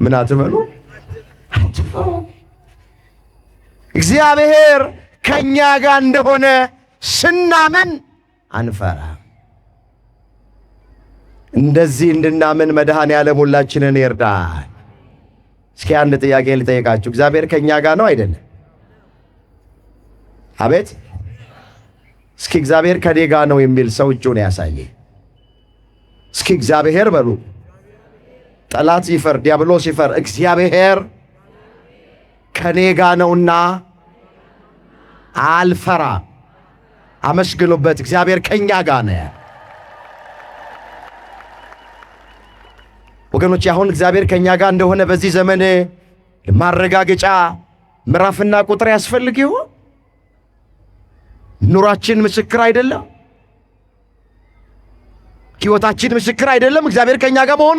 ምን አትበሉ? አትፍሩ። እግዚአብሔር ከእኛ ጋር እንደሆነ ስናምን አንፈራ። እንደዚህ እንድናምን መድኃኔዓለም ሁላችንን ይርዳል። እስኪ አንድ ጥያቄ ልጠይቃችሁ። እግዚአብሔር ከእኛ ጋር ነው አይደለም? አቤት። እስኪ እግዚአብሔር ከኔ ጋር ነው የሚል ሰው እጁን ያሳየ። እስኪ እግዚአብሔር በሉ። ጠላት ይፈር፣ ዲያብሎስ ይፈር፣ እግዚአብሔር ከኔ ጋር ነውና አልፈራ። አመስግኑበት። እግዚአብሔር ከኛ ጋር ነው። ወገኖች አሁን እግዚአብሔር ከኛ ጋር እንደሆነ በዚህ ዘመን ማረጋገጫ ምዕራፍና ቁጥር ያስፈልግ ይሆን? ኑሯችን ምስክር አይደለም? ሕይወታችን ምስክር አይደለም እግዚአብሔር ከኛ ጋር መሆኑ?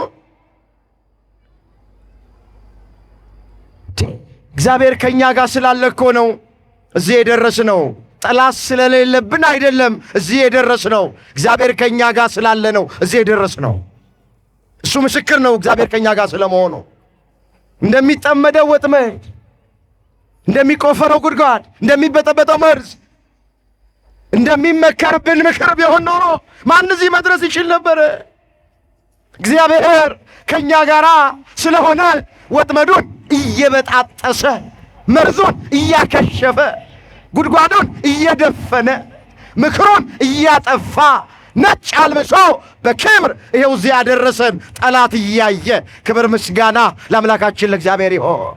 እግዚአብሔር ከኛ ጋር ስላለ እኮ ነው እዚህ የደረስነው። ጠላት ስለሌለብን አይደለም እዚህ የደረስነው። እግዚአብሔር ከኛ ጋር ስላለ ነው እዚህ የደረስነው። እሱ ምስክር ነው እግዚአብሔር ከኛ ጋር ስለመሆኑ። እንደሚጠመደው ወጥመድ፣ እንደሚቆፈረው ጉድጓድ፣ እንደሚበጠበጠው መርዝ፣ እንደሚመከርብን ምክር ቢሆን ኖሮ ማን እዚህ መድረስ ይችል ነበር? እግዚአብሔር ከኛ ጋር ስለሆነ ወጥመዱን እየበጣጠሰ መርዙን እያከሸፈ ጉድጓዱን እየደፈነ ምክሩን እያጠፋ ነጭ አልብሶ በክብር ይኸው እዚህ ያደረሰን ጠላት እያየ ክብር ምስጋና ለአምላካችን ለእግዚአብሔር ይሆን።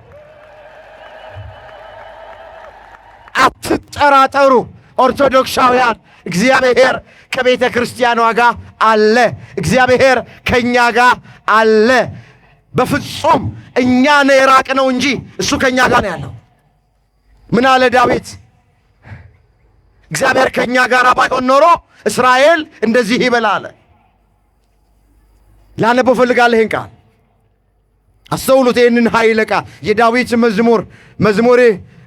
አትጠራጠሩ ኦርቶዶክሳውያን፣ እግዚአብሔር ከቤተ ክርስቲያኗ ጋር አለ። እግዚአብሔር ከእኛ ጋር አለ። በፍጹም እኛ ነው የራቅነው እንጂ እሱ ከእኛ ጋር ነው ያለው። ምን አለ ዳዊት? እግዚአብሔር ከእኛ ጋር ባይሆን ኖሮ እስራኤል እንደዚህ ይበላ አለ። ላነበው ፈልጋለሁ ይህን ቃል አስተውሉት። ይህንን ኃይለ ቃል የዳዊት መዝሙር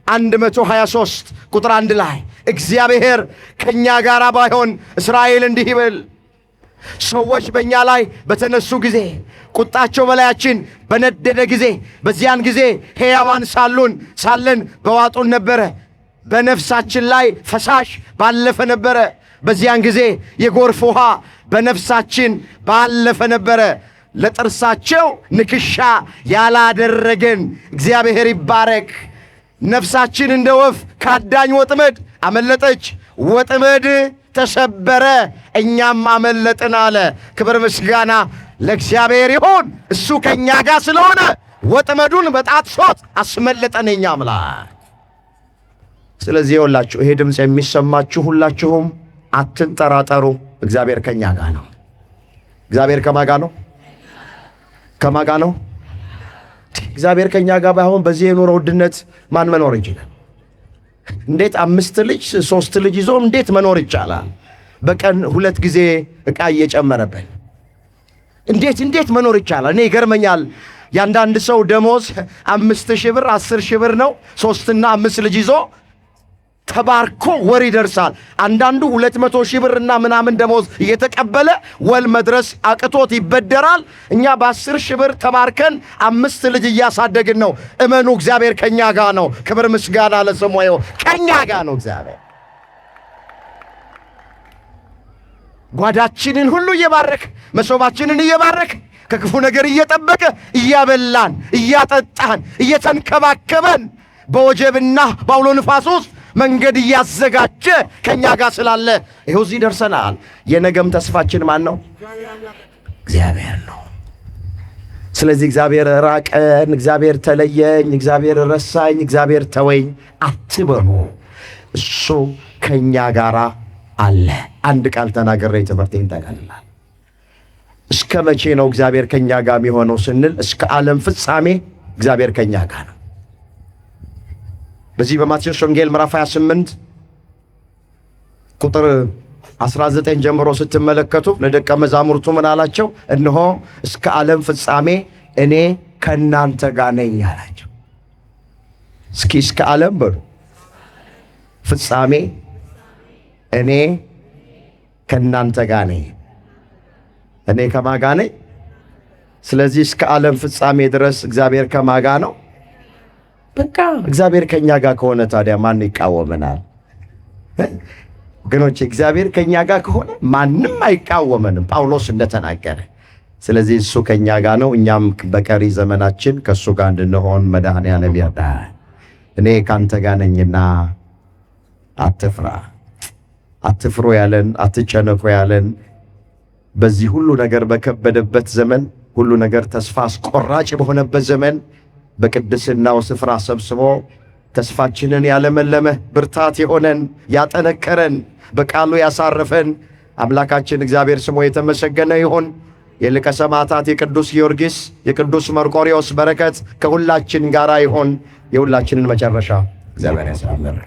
123 ቁጥር 1 ላይ እግዚአብሔር ከእኛ ጋር ባይሆን እስራኤል እንዲህ ይበል። ሰዎች በእኛ ላይ በተነሱ ጊዜ፣ ቁጣቸው በላያችን በነደደ ጊዜ፣ በዚያን ጊዜ ሕያዋን ሳለን በዋጡን ነበረ፣ በነፍሳችን ላይ ፈሳሽ ባለፈ ነበረ። በዚያን ጊዜ የጎርፍ ውሃ በነፍሳችን ባለፈ ነበረ። ለጥርሳቸው ንክሻ ያላደረገን እግዚአብሔር ይባረክ። ነፍሳችን እንደ ወፍ ካዳኝ ወጥመድ አመለጠች፣ ወጥመድ ተሰበረ፣ እኛም አመለጥን አለ። ክብር ምስጋና ለእግዚአብሔር ይሁን። እሱ ከእኛ ጋር ስለሆነ ወጥመዱን በጣጥሶት አስመለጠን የኛ አምላክ። ስለዚህ ይኸውላችሁ ይሄ ድምፅ የሚሰማችሁ ሁላችሁም አትጠራጠሩ፣ እግዚአብሔር ከእኛ ጋር ነው። እግዚአብሔር ከማን ጋር ነው? ከማን ጋር ነው? እግዚአብሔር ከኛ ጋር ባይሆን በዚህ የኑሮ ውድነት ማን መኖር ይችላል? እንዴት 5 ልጅ 3 ልጅ ይዞ እንዴት መኖር ይቻላል? በቀን 2 ጊዜ ዕቃ እየጨመረብን እንዴት መኖር ይቻላል? እኔ ይገርመኛል። ያንዳንድ ሰው ደሞዝ 5,000 ብር 10,000 ብር ነው። 3 እና 5 ልጅ ይዞ ተባርኮ ወር ይደርሳል። አንዳንዱ 200,000 ብር እና ምናምን ደሞዝ እየተቀበለ ወል መድረስ አቅቶት ይበደራል። እኛ በ10,000 ብር ተባርከን 5 ልጅ እያሳደግን ነው። እመኑ፣ እግዚአብሔር ከኛ ጋር ነው። ክብር ምስጋና ለስሙ ይሁን። ከኛ ጋር ነው እግዚአብሔር። ጓዳችንን ሁሉ እየባረክ መሶባችንን እየባረክ ከክፉ ነገር እየጠበቀ እያበላን እያጠጣን እየተንከባከበን በወጀብና በአውሎ ንፋስ ውስጥ መንገድ እያዘጋጀ ከኛ ጋር ስላለ ይኸው እዚህ ደርሰናል። የነገም ተስፋችን ማን ነው? እግዚአብሔር ነው። ስለዚህ እግዚአብሔር ራቀን፣ እግዚአብሔር ተለየኝ፣ እግዚአብሔር ረሳኝ፣ እግዚአብሔር ተወኝ አትበሉ። እሱ ከኛ ጋር አለ። አንድ ቃል ተናገረ ትምህርቴን ጠቅልላለሁ። እስከ መቼ ነው እግዚአብሔር ከኛ ጋር የሚሆነው ስንል እስከ ዓለም ፍጻሜ እግዚአብሔር ከኛ ጋር ነው። በዚህ በማቴዎስ ወንጌል ምዕራፍ 28 ቁጥር 19 ጀምሮ ስትመለከቱ ለደቀ መዛሙርቱ ምን አላቸው? እነሆ እስከ ዓለም ፍጻሜ እኔ ከእናንተ ጋር ነኝ አላቸው። እስኪ እስከ ዓለም በሉ ፍጻሜ እኔ ከእናንተ ጋር ነኝ። እኔ ከማን ጋር ነኝ? ስለዚህ እስከ ዓለም ፍጻሜ ድረስ እግዚአብሔር ከማን ጋር ነው? በቃ እግዚአብሔር ከኛ ጋር ከሆነ ታዲያ ማን ይቃወመናል? ወገኖቼ እግዚአብሔር ከኛ ጋር ከሆነ ማንም አይቃወመንም፣ ጳውሎስ እንደተናገረ። ስለዚህ እሱ ከኛ ጋር ነው። እኛም በቀሪ ዘመናችን ከእሱ ጋር እንድንሆን መድኃኔዓለም ይርዳን። እኔ ካንተ ጋር ነኝና አትፍራ፣ አትፍሩ ያለን፣ አትጨነቁ ያለን በዚህ ሁሉ ነገር በከበደበት ዘመን፣ ሁሉ ነገር ተስፋ አስቆራጭ በሆነበት ዘመን በቅድስናው ስፍራ ሰብስቦ ተስፋችንን ያለመለመ ብርታት የሆነን ያጠነከረን በቃሉ ያሳረፈን አምላካችን እግዚአብሔር ስሙ የተመሰገነ ይሁን። የሊቀ ሰማዕታት የቅዱስ ጊዮርጊስ የቅዱስ መርቆሬዎስ በረከት ከሁላችን ጋር ይሁን። የሁላችንን መጨረሻ እግዚአብሔር ያሳምር።